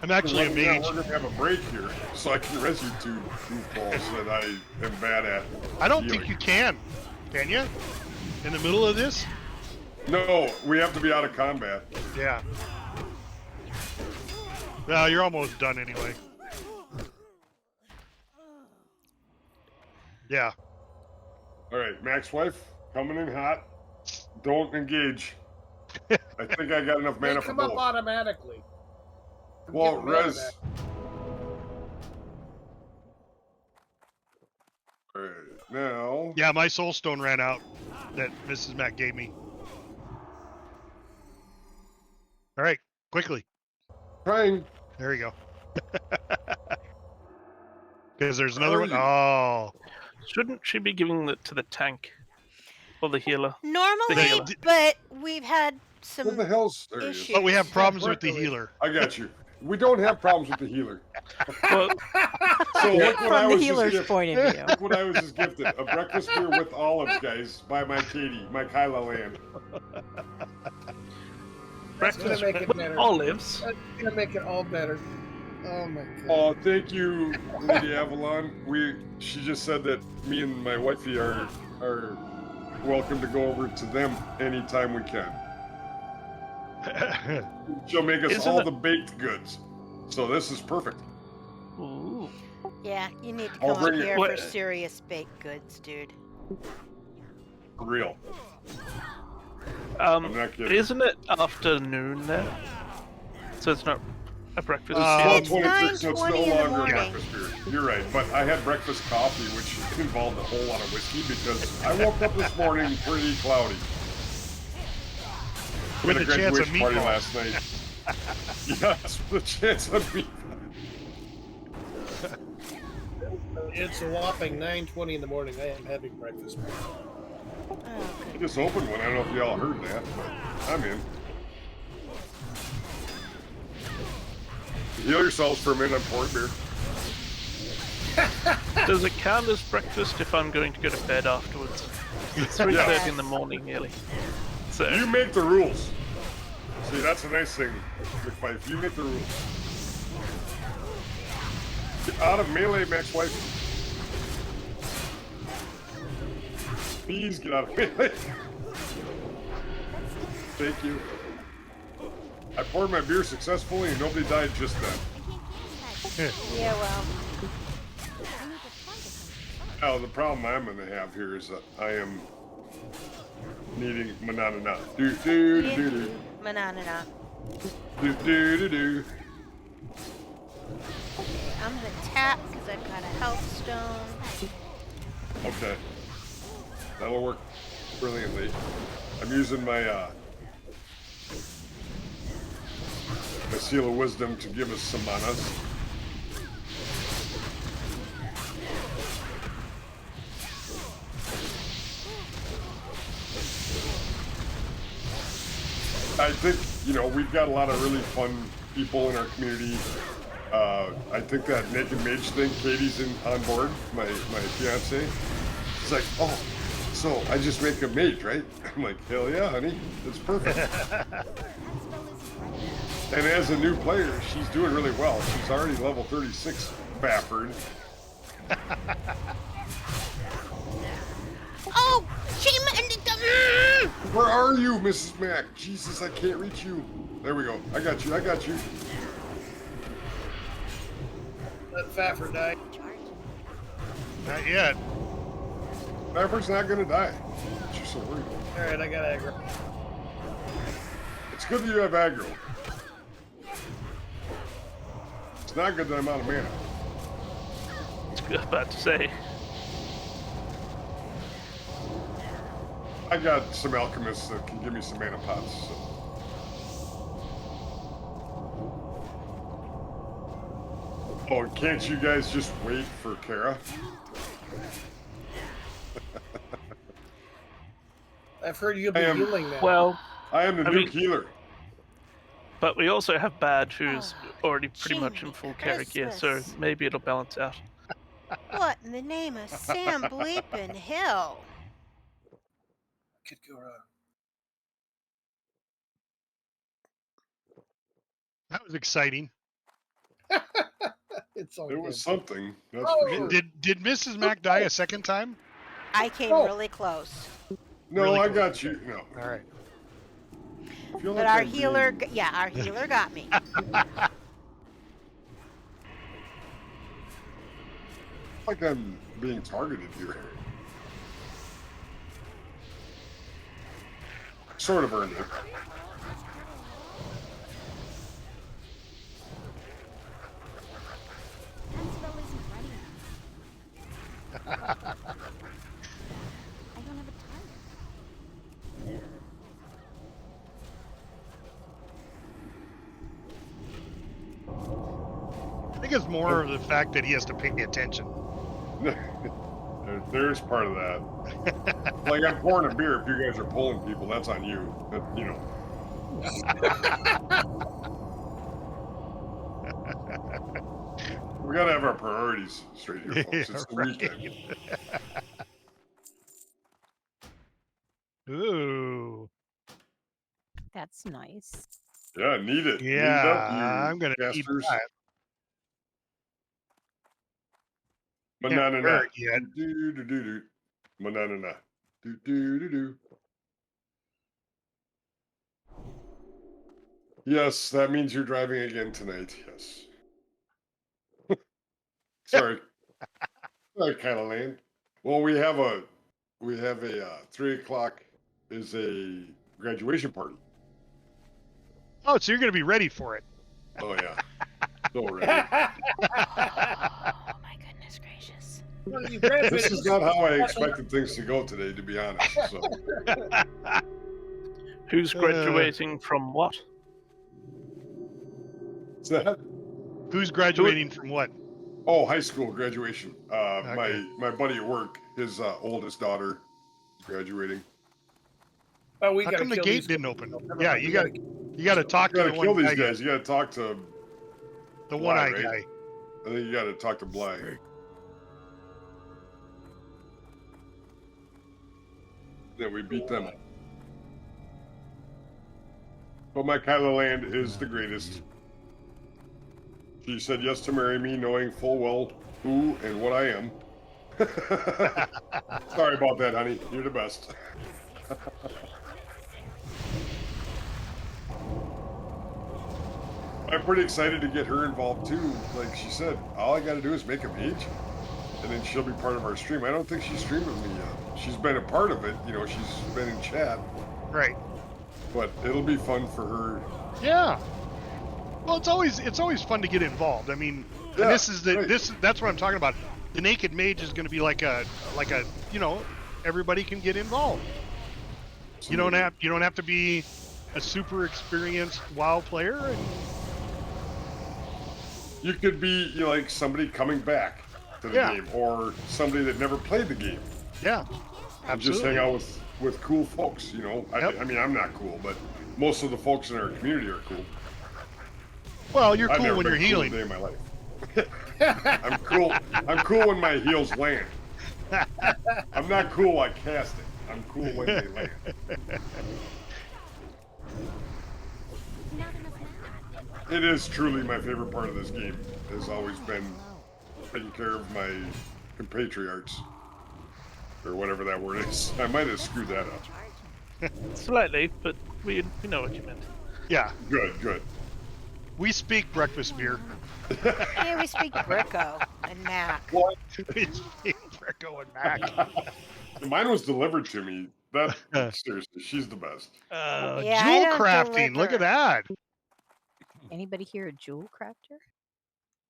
I'm actually amazed. We're gonna have a break here, so I can res you two goofballs that I am bad at. I don't think you can. Can you? In the middle of this? No, we have to be out of combat. Yeah. No, you're almost done anyway. Yeah. All right, Max wife, coming in hot. Don't engage. I think I got enough They mana for come up both. automatically. I'm Well, getting rid of res. that. All right, now. Yeah, my soul stone ran out that Mrs. Mac gave me. All right, quickly. Trying. There you go. Because there's another one. How are Oh. Shouldn't she be giving it to the tank or the healer? Normally, healer. but we've had some What the hell's there? He is. issues. But we have problems with the healer. I got you. We don't have problems with the healer. Well, So look what I From the was just healer's gifted. point of view. Look what I was just gifted. A breakfast beer with olives, guys, by my Katie, my Kyla Land. That's gonna breakfast make it with better. olives. That's gonna make it all better. Oh my god. Oh, thank you, Lady Avalon. She just said that me and my wifey are welcome to go over to them anytime we can. She'll make us Isn't all it- the baked goods. So this is perfect. Ooh. Yeah, you need to I'll come up bring it. here for What- serious baked goods, dude. For real. I'm not kidding. Isn't it afternoon there? So it's not a breakfast. It's 12:26, so it's 9:20 no in the longer a morning. breakfast beer. You're right, but I had breakfast coffee, which involved a whole lot of whiskey because I woke up this morning pretty cloudy. We With had a a chance of graduation party meatballs. last night. Yes, with a chance of meat. It's a whopping 9:20 in the morning. I am having breakfast. I just opened one. I don't know if y'all heard that, but I'm in. Heal yourselves for a minute. I'm pouring beer. Does it count as breakfast if I'm going to go to bed afterwards? It's 3:30 in the morning nearly. So You make the rules. See, that's a nice thing, McFife. You make the rules. Get out of melee, Max wife. Please get out of melee. Thank you. I poured my beer successfully and nobody died just then. Yeah, well, Now, the problem I'm going to have here is that I am needing manana. Do do do do do manana. do do do do. Okay, I'm gonna tap because I've got a health stone. Okay. That'll work brilliantly. I'm using my my seal of wisdom to give us some manas. I think, you know, we've got a lot of really fun people in our community. I think that Naked Mage thing, Katie's on board, my fiance. She's like, oh, so I just make a mage, right? I'm like, hell yeah, honey, that's perfect. And as a new player, she's doing really well. She's already level 36, Bafford. Oh, she. are you, Mrs. Mac? Jesus, I can't reach you. There we go. I got you. I got you. Let Faffer die. Not yet. Faffer's not gonna die. You're so worried. All right, I got aggro. It's good that you have aggro. It's not good that I'm out of mana. I was about to say. I got some alchemists that can give me some mana pots. So. Oh, and can't you guys just wait for Kara? I've heard you'll be healing now. Well, I am the new healer. But we also have Bad, who's Oh, already pretty much in Jiminy full Kara gear, so Christmas. maybe it'll balance out. What in the name of Sam Bleepin' Hill? Could go wrong. That was exciting. It's all It good. was something. That's Oh. for sure. Did Mrs. Mac die a second time? I came really close. No, Really I close. got you. No. All right. I feel But like our I'm healer, being- our healer got me. like I'm being targeted here. Sort of earned it. I think it's more of the fact that he has to pay attention. There's part of that. Like I'm pouring a beer. If you guys are pulling people, that's on you. But, you know. We gotta have our priorities straight here, folks. It's the weekend. Ooh. That's nice. Yeah, need it. Yeah, need it up, you I'm gonna need casters. that. Banana. hurt yet. Do do do do. Banana. Do do do do. Yes, that means you're driving again tonight. Yes. Sorry. That kind of land. Well, we have a 3:00 is a graduation party. Oh, so you're gonna be ready for it. Oh yeah. So ready. Oh my goodness gracious. Well, you graduated. This is not how I expected things to go today, to be honest. So Who's graduating from what? is that? Who's graduating from what? Oh, high school graduation. Okay. My buddy at work, his oldest daughter, is graduating. Oh, we How gotta come the kill gate these didn't guys. open? Never Yeah, mind, you we got to talk You to gotta the kill one these guy, guys. You gotta talk to. the one-eyed Bly, guy. right? I think you gotta talk to Bly. Yeah, we beat them. But my Kyla Land is the greatest. She said yes to marry me, knowing full well who and what I am. Sorry about that, honey. You're the best. I'm pretty excited to get her involved too. Like she said, all I got to do is make a page, and then she'll be part of our stream. I don't think she's streamed with me yet. She's been a part of it. You know, she's been in chat, Right. but it'll be fun for her. Yeah. Well, it's always fun to get involved. I mean, and Yeah, this is right. that's what I'm talking about. The Naked Mage is going to be like a everybody can get involved. You don't have to be a super experienced WoW player. And You could be like somebody coming back to the Yeah. game, or somebody that never played the game, yeah, and just absolutely. hang out with cool folks. You know, Yep. I mean, I'm not cool, but most of the folks in our community are cool. Well, you're I've cool never when been you're cool a healing. day in my life. I'm cool. I'm cool when my heals land. I'm not cool while casting. I'm cool when they land. It is truly my favorite part of this game. Has always been taking care of my compatriots, or whatever that word is. I might have screwed that up. Slightly, but we know what you meant. Yeah, Good. we speak breakfast beer. Yeah, we speak Bricko and Mac. What? We speak Greco and Mac. Mine was delivered to me. That seriously, she's the best. Yeah, I Jewel don't crafting. Look at deliver. that. Anybody here a jewel crafter?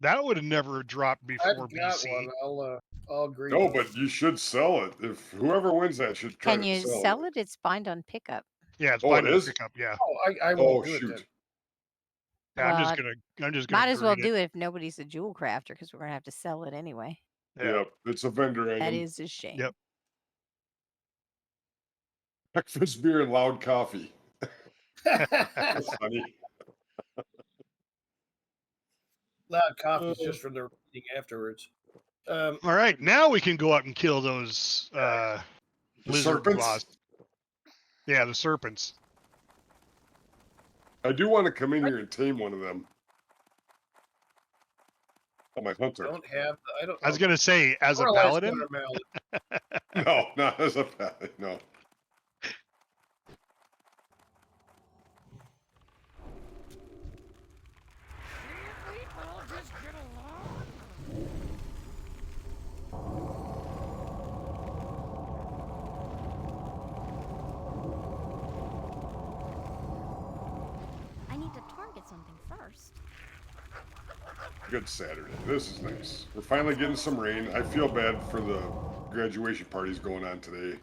That would have never dropped before I've got BC. one. I'll agree. No, but you should sell it. If whoever wins that should try Can to you sell sell it? It's bind on pickup. Yeah, it's Oh, bind it on is? pickup. Yeah. Oh, I Oh won't do it then. shoot! Yeah, I'm Well, just gonna. Might as well create do it if nobody's a jewel crafter, because we're gonna have to sell it anyway. Yeah. Yep, it's a vendor item. That is a shame. Yep. Breakfast beer and loud coffee. That's funny. Loud coffee's just from the reading afterwards. All right, now we can go out and kill those The lizard serpents? boss. Yeah, the serpents. I do want to come in here and tame one of them. Oh, my hunter. I was gonna say, as a More or less paladin. watermelon. No, not as a paladin. No. I need to target something first. Good Saturday. This is nice. We're finally getting some rain. I feel bad for the graduation parties going on today.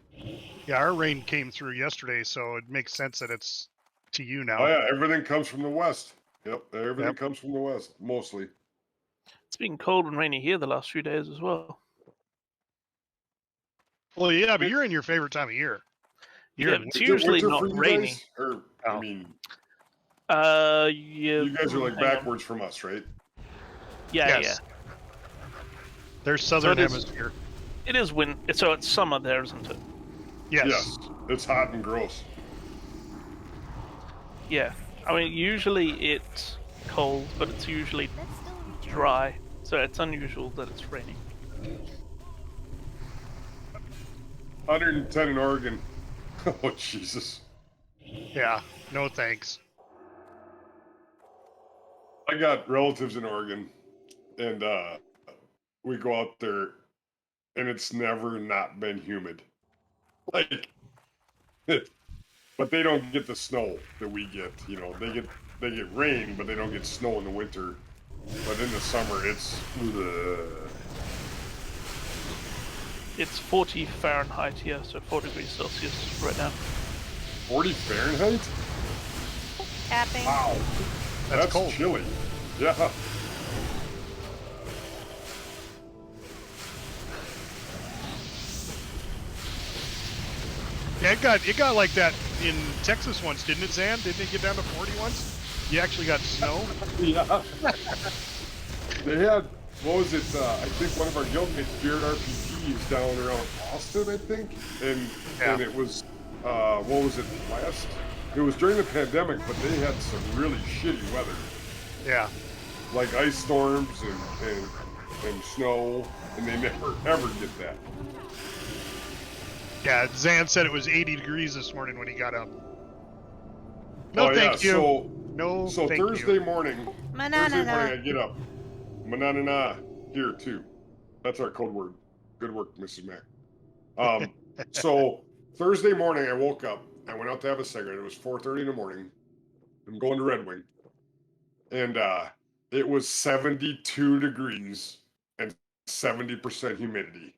Yeah, our rain came through yesterday, so it makes sense that it's to you now. Oh yeah, everything comes from the west. Yep, everything Yep. comes from the west, mostly. It's been cold and rainy here the last few days as well. Well, yeah, but you're in your favorite time of year. You're Yeah, in it's winter. usually Winter not for you rainy. guys? Or Oh. I mean, Yeah. you guys are like hang on. backwards from us, right? Yeah, Yes. yeah. There's southern it is- hemisphere. It is so it's summer there, isn't it? Yes. It's hot and gross. Yeah. I mean, usually it's cold, but it's usually That's still dry, so it's unusual that it's raining. 110 in Oregon. Oh Jesus! Yeah. No thanks. I got relatives in Oregon, and we go out there, and it's never not been humid. Like, but they don't get the snow that we get. You know, they get rain, but they don't get snow in the winter. But in the summer, it's It's 40 Fahrenheit here, so 4 degrees Celsius right now. 40 Fahrenheit. Tapping. Wow, That's cold. chilly. Yeah. Yeah, it got like that in Texas once, didn't it, Zan? Didn't it get down to 40 once? You actually got snow. Yeah. They had, what was it? I think one of our guildmates, Jared RPG, is down around Austin, I think, and it was, what was it? It was during the pandemic, but they had some really shitty weather, Yeah. like ice storms and snow, and they never ever get that. Yeah, Zan said it was 80 degrees this morning when he got up. No, Oh, thank yeah, you. No, So thank Thursday you. morning, Manana. I get up. Manana here too. That's our code word. Good work, Mrs. Mac. So Thursday morning, I woke up. I went out to have a cigarette. It was 4:30 in the morning. I'm going to Red Wing, and it was 72 degrees and 70% humidity.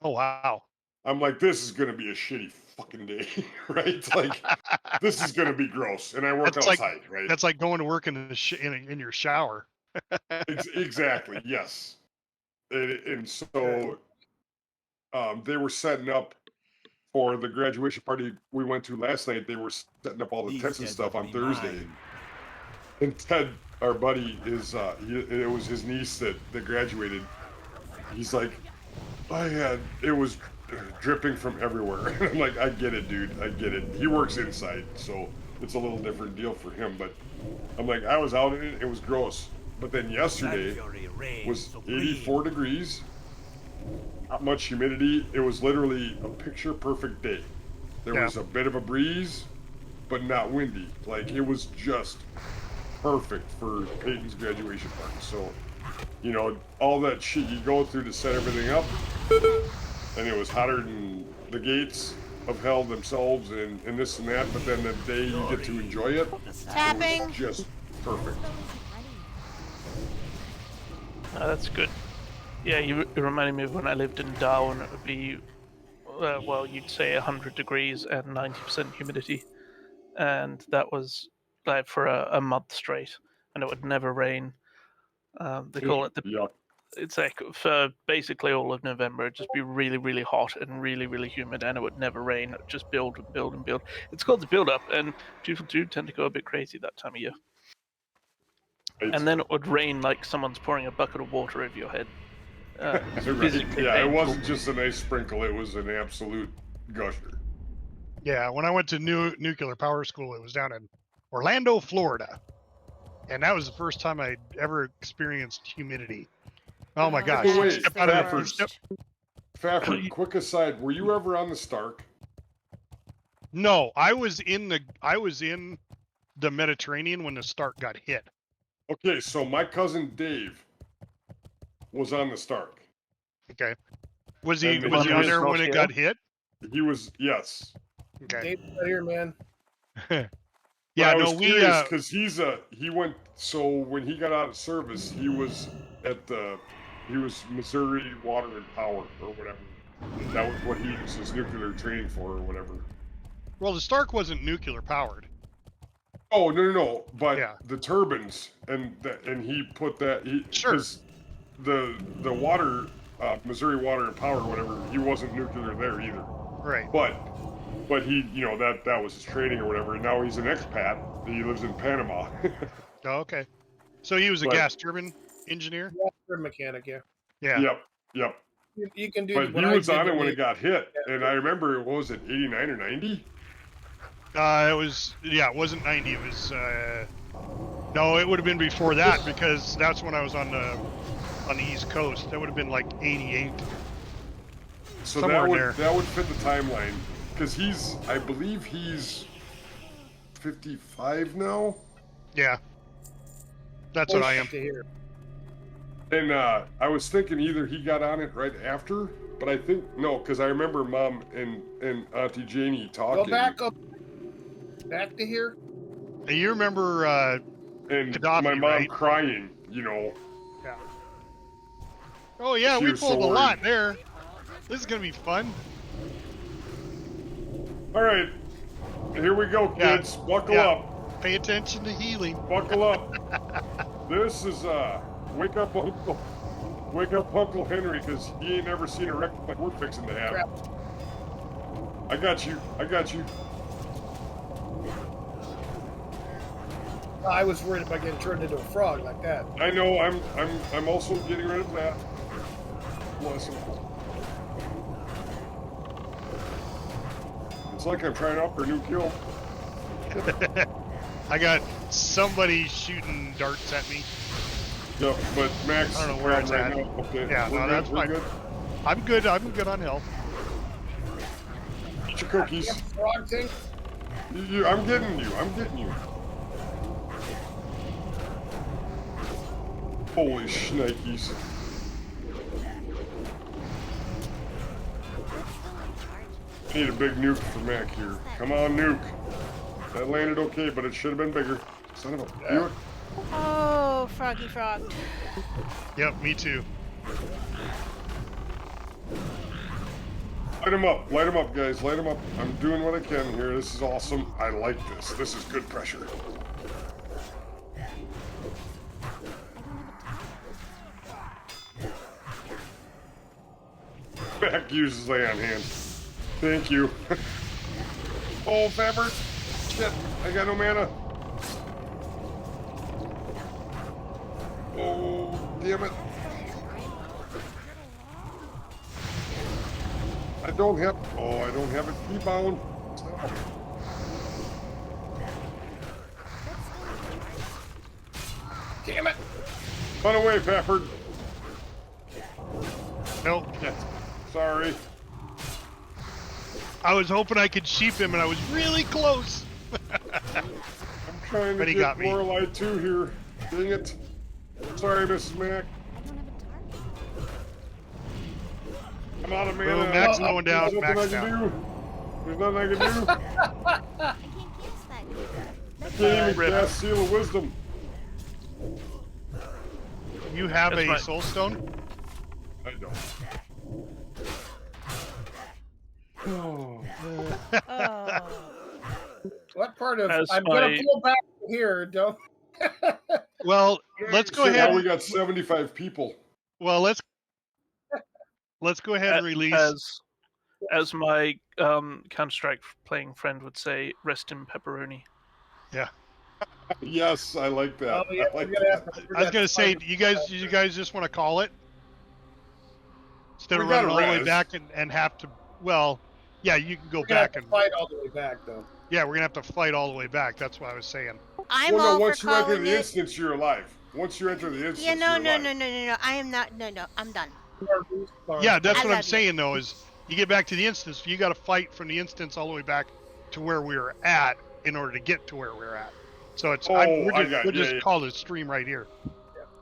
Oh, wow. I'm like, this is gonna be a shitty fucking day, right? Like, this is gonna be gross. And I work That's like- outside, right? That's like going to work in in your shower. Exactly, yes. And so they were setting up for the graduation party we went to last night. They were setting up all the tents and stuff on Thursday. And Ted, our buddy, it was his niece that graduated. He's like, it was dripping from everywhere. I'm like, I get it, dude. I get it. He works inside, so it's a little different deal for him. But I'm like, I was out in it. It was gross. But then yesterday was 84 degrees, not much humidity. It was literally a picture perfect day. There was a bit of a breeze, but not windy. Like, it was just perfect for Peyton's graduation party. So, you know, all that shit you go through to set everything up, and it was hotter than the gates of hell themselves and this and that, but then the day you get to enjoy it, Tapping. it was just perfect. That's good. Yeah, you reminded me of when I lived in Darwin. It would be, well, you'd say 100 degrees and 90% humidity, and that was like for a month straight, and it would never rain. They call it it's like for basically all of November, it'd just be really, really hot and really, really humid, and it would never rain. It would just build and build and build. It's called the build-up, and people do tend to go a bit crazy that time of year. And then it would rain like someone's pouring a bucket of water over your head. Right. Yeah, it wasn't just a nice sprinkle, it was an absolute gusher. Yeah, when I went to nuclear power school, it was down in Orlando, Florida. And that was the first time I'd ever experienced humidity. Oh my gosh. Wait, Fafford, You- quick aside, were you ever on the Stark? No, I was in the Mediterranean when the Stark got hit. Okay, so my cousin Dave was on the Stark. Okay. Was he And on he was there when it got hit? He was, yes. Okay. Dave's right here, man. Yeah, I no, was curious because he went. So when he got out of service, he was Missouri Water and Power or whatever. That was what he used his nuclear training for or whatever. well, the Stark wasn't nuclear powered. Oh no! But Yeah. the turbines and he put that Sure. the water Missouri Water and Power or whatever. He wasn't nuclear there either. Right. But he, you know, that was his training or whatever. And now he's an expat. He lives in Panama. Oh, okay. So he was a gas turbine engineer? You're a mechanic, yeah. Yeah. Yep. You can do. But he was on it when it got hit, and I remember what was it, 89 or 90? It wasn't 90. It was no, it would have been before that because that's when I was on the East Coast. That would have been like 88. So Somewhere that would fit the timeline because I believe he's 55 now. Yeah. That's what I am. And I was thinking either he got on it right after, but I think no, because I remember Mom and Auntie Janie talking. Go back up. Back to here. And you remember and Gaddafi, my mom right? crying, you know. Yeah. Oh yeah, She we was pulled so a lot there. This is gonna be fun. All right, here we go, kids. Buckle up. Pay attention to healing. Buckle up. This is wake up, Uncle Henry, because he ain't never seen a wreck like we're fixing to have. Crap. I got you. I was worried about getting turned into a frog like that. I know. I'm also getting rid of that. Bless him. It's like I'm trying out for a new kill. I got somebody shooting darts at me. Yeah, but Max, I don't know where it's at. now. Okay. Yeah, we're no, good, that's we're fine. Good. I'm good on health. Eat your cookies. Frog thing? I'm getting you. Holy shnikes. Need a big nuke for Mac here. Come on, nuke. That landed okay, but it should have been bigger. Son of a beaut. Oh, froggy frog. Yep, me too. Light him up, guys. Light him up. I'm doing what I can here. This is awesome. I like this. This is good pressure. Mac uses lay on hand. Thank you. Oh, Fabbert. Shit, I got no mana. Oh, damn it. I don't have it rebound. Damn it. Run away, Fafford. Nope. Sorry. I was hoping I could sheep him, and I was really close. I'm trying But to he get got me. Lorelei too here. Dang it. Sorry, Mrs. Mac. I don't have a target. I'm out of mana. Boom, Mac's going down. There's nothing Mac's I can down. do. There's nothing I can do. I can't cast that. I can't even Rip. cast Seal of Wisdom. You have That's a right. soul stone? I don't. Oh. Oh. What part of As I'm gonna my- pull back here? Don't. Well, let's go So ahead. now we got 75 people. Well, let's go ahead and release. As my Counter-Strike playing friend would say, rest in pepperoni. Yes, I like that. Oh yeah, I like we're gonna have that. to, we're I was have gonna to say, find- you guys just want to call it instead of We got running a all the way res. back and have to. Well, yeah, you can go We're gonna have back to and fight all the way back though. yeah, we're gonna have to fight all the way back. That's what I was saying. I'm Well, all no, once for you enter calling the it. instance, you're alive. Once you enter the instance, Yeah, no, you're no, alive. no, no, no, no. I am not. No, no. I'm done. Yeah, that's I what I'm love you. saying though. Is you get back to the instance, you got to fight from the instance all the way back to where we were at in order to get to where we're at. So it's Oh, we'll I just, got we'll it. just Yeah, call the stream right here.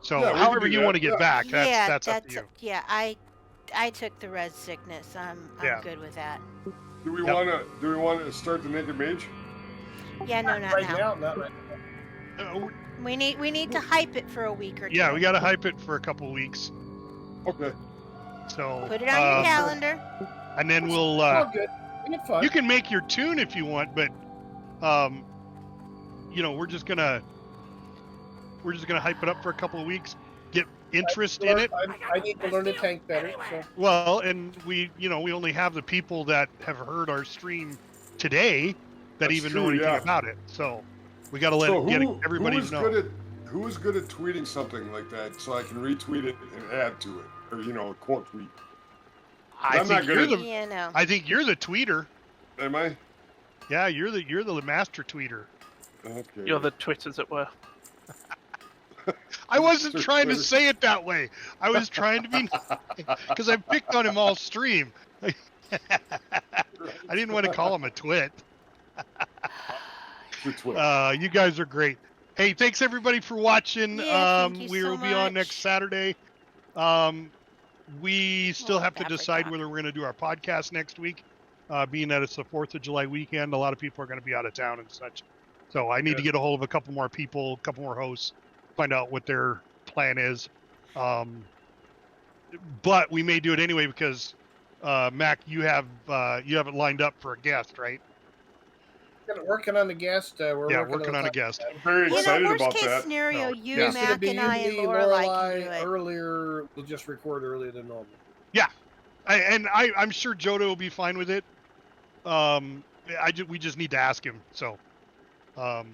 So Yeah, we can however do you that, want to get yeah. back, Yeah, that's up to you. yeah. I took the red sickness. I'm Yeah. good with that. Do we Yep. want to start the Naked Mage? Yeah, no, not Right now. now, not right now. We need to hype it for a week or two. Yeah, we got to hype it for a couple weeks. Okay. So Put it on your calendar. and then we'll. It's all good. We had fun. You can make your tune if you want, but we're just gonna hype it up for a couple of weeks, get interest in it. I need to learn to tank better. So Well, and we only have the people that have heard our stream today that That's even true, know anything yeah. about it. So we got to let So everybody who is know. who is good at tweeting something like that so I can retweet it and add to it, or quote tweet? I I'm think not good you're at- the. Yeah, no. I think you're the tweeter. Am I? Yeah, you're the master tweeter. Okay. You're the twit, as it were. I wasn't Mr. trying to Twitter. say it that way. I was trying to be because I picked on him all stream. I didn't want to call him a twit. Mr. Twitter. You guys are great. Hey, thanks everybody for watching. Yeah, thank you We so will be on much. next Saturday. We still have to badly decide done. whether we're going to do our podcast next week. Being that it's the 4th of July weekend, a lot of people are going to be out of town and such. So I need to get a hold of a couple more people, a couple more hosts, find out what their plan is. But we may do it anyway because Mac, you have it lined up for a guest, right? working on the guest. We're working on a guest. I'm very You know, excited worst about case that. scenario, No. you, Yeah. It's gonna Mac, be and I, and usually Lorelai Lorelei can do it. earlier. We'll just record earlier than normal. I'm sure Jodo will be fine with it. We just need to ask him. So, all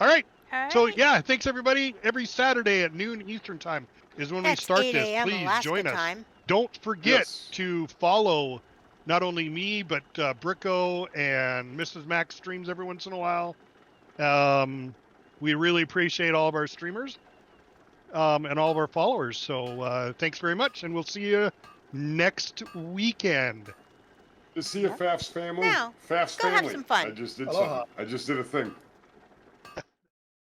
right. So Alright. yeah, thanks everybody. Every Saturday at noon Eastern time is when we That's start 8 this. a.m. Please Alaska join us. time. Don't forget Yes. to follow not only me but Bricko and Mrs. Mac streams every once in a while. We really appreciate all of our streamers and all of our followers. So thanks very much, and we'll see you next weekend. To see a Faf's family. Now, Faf's go have family. some fun. I just did Aloha. something. I just did a thing.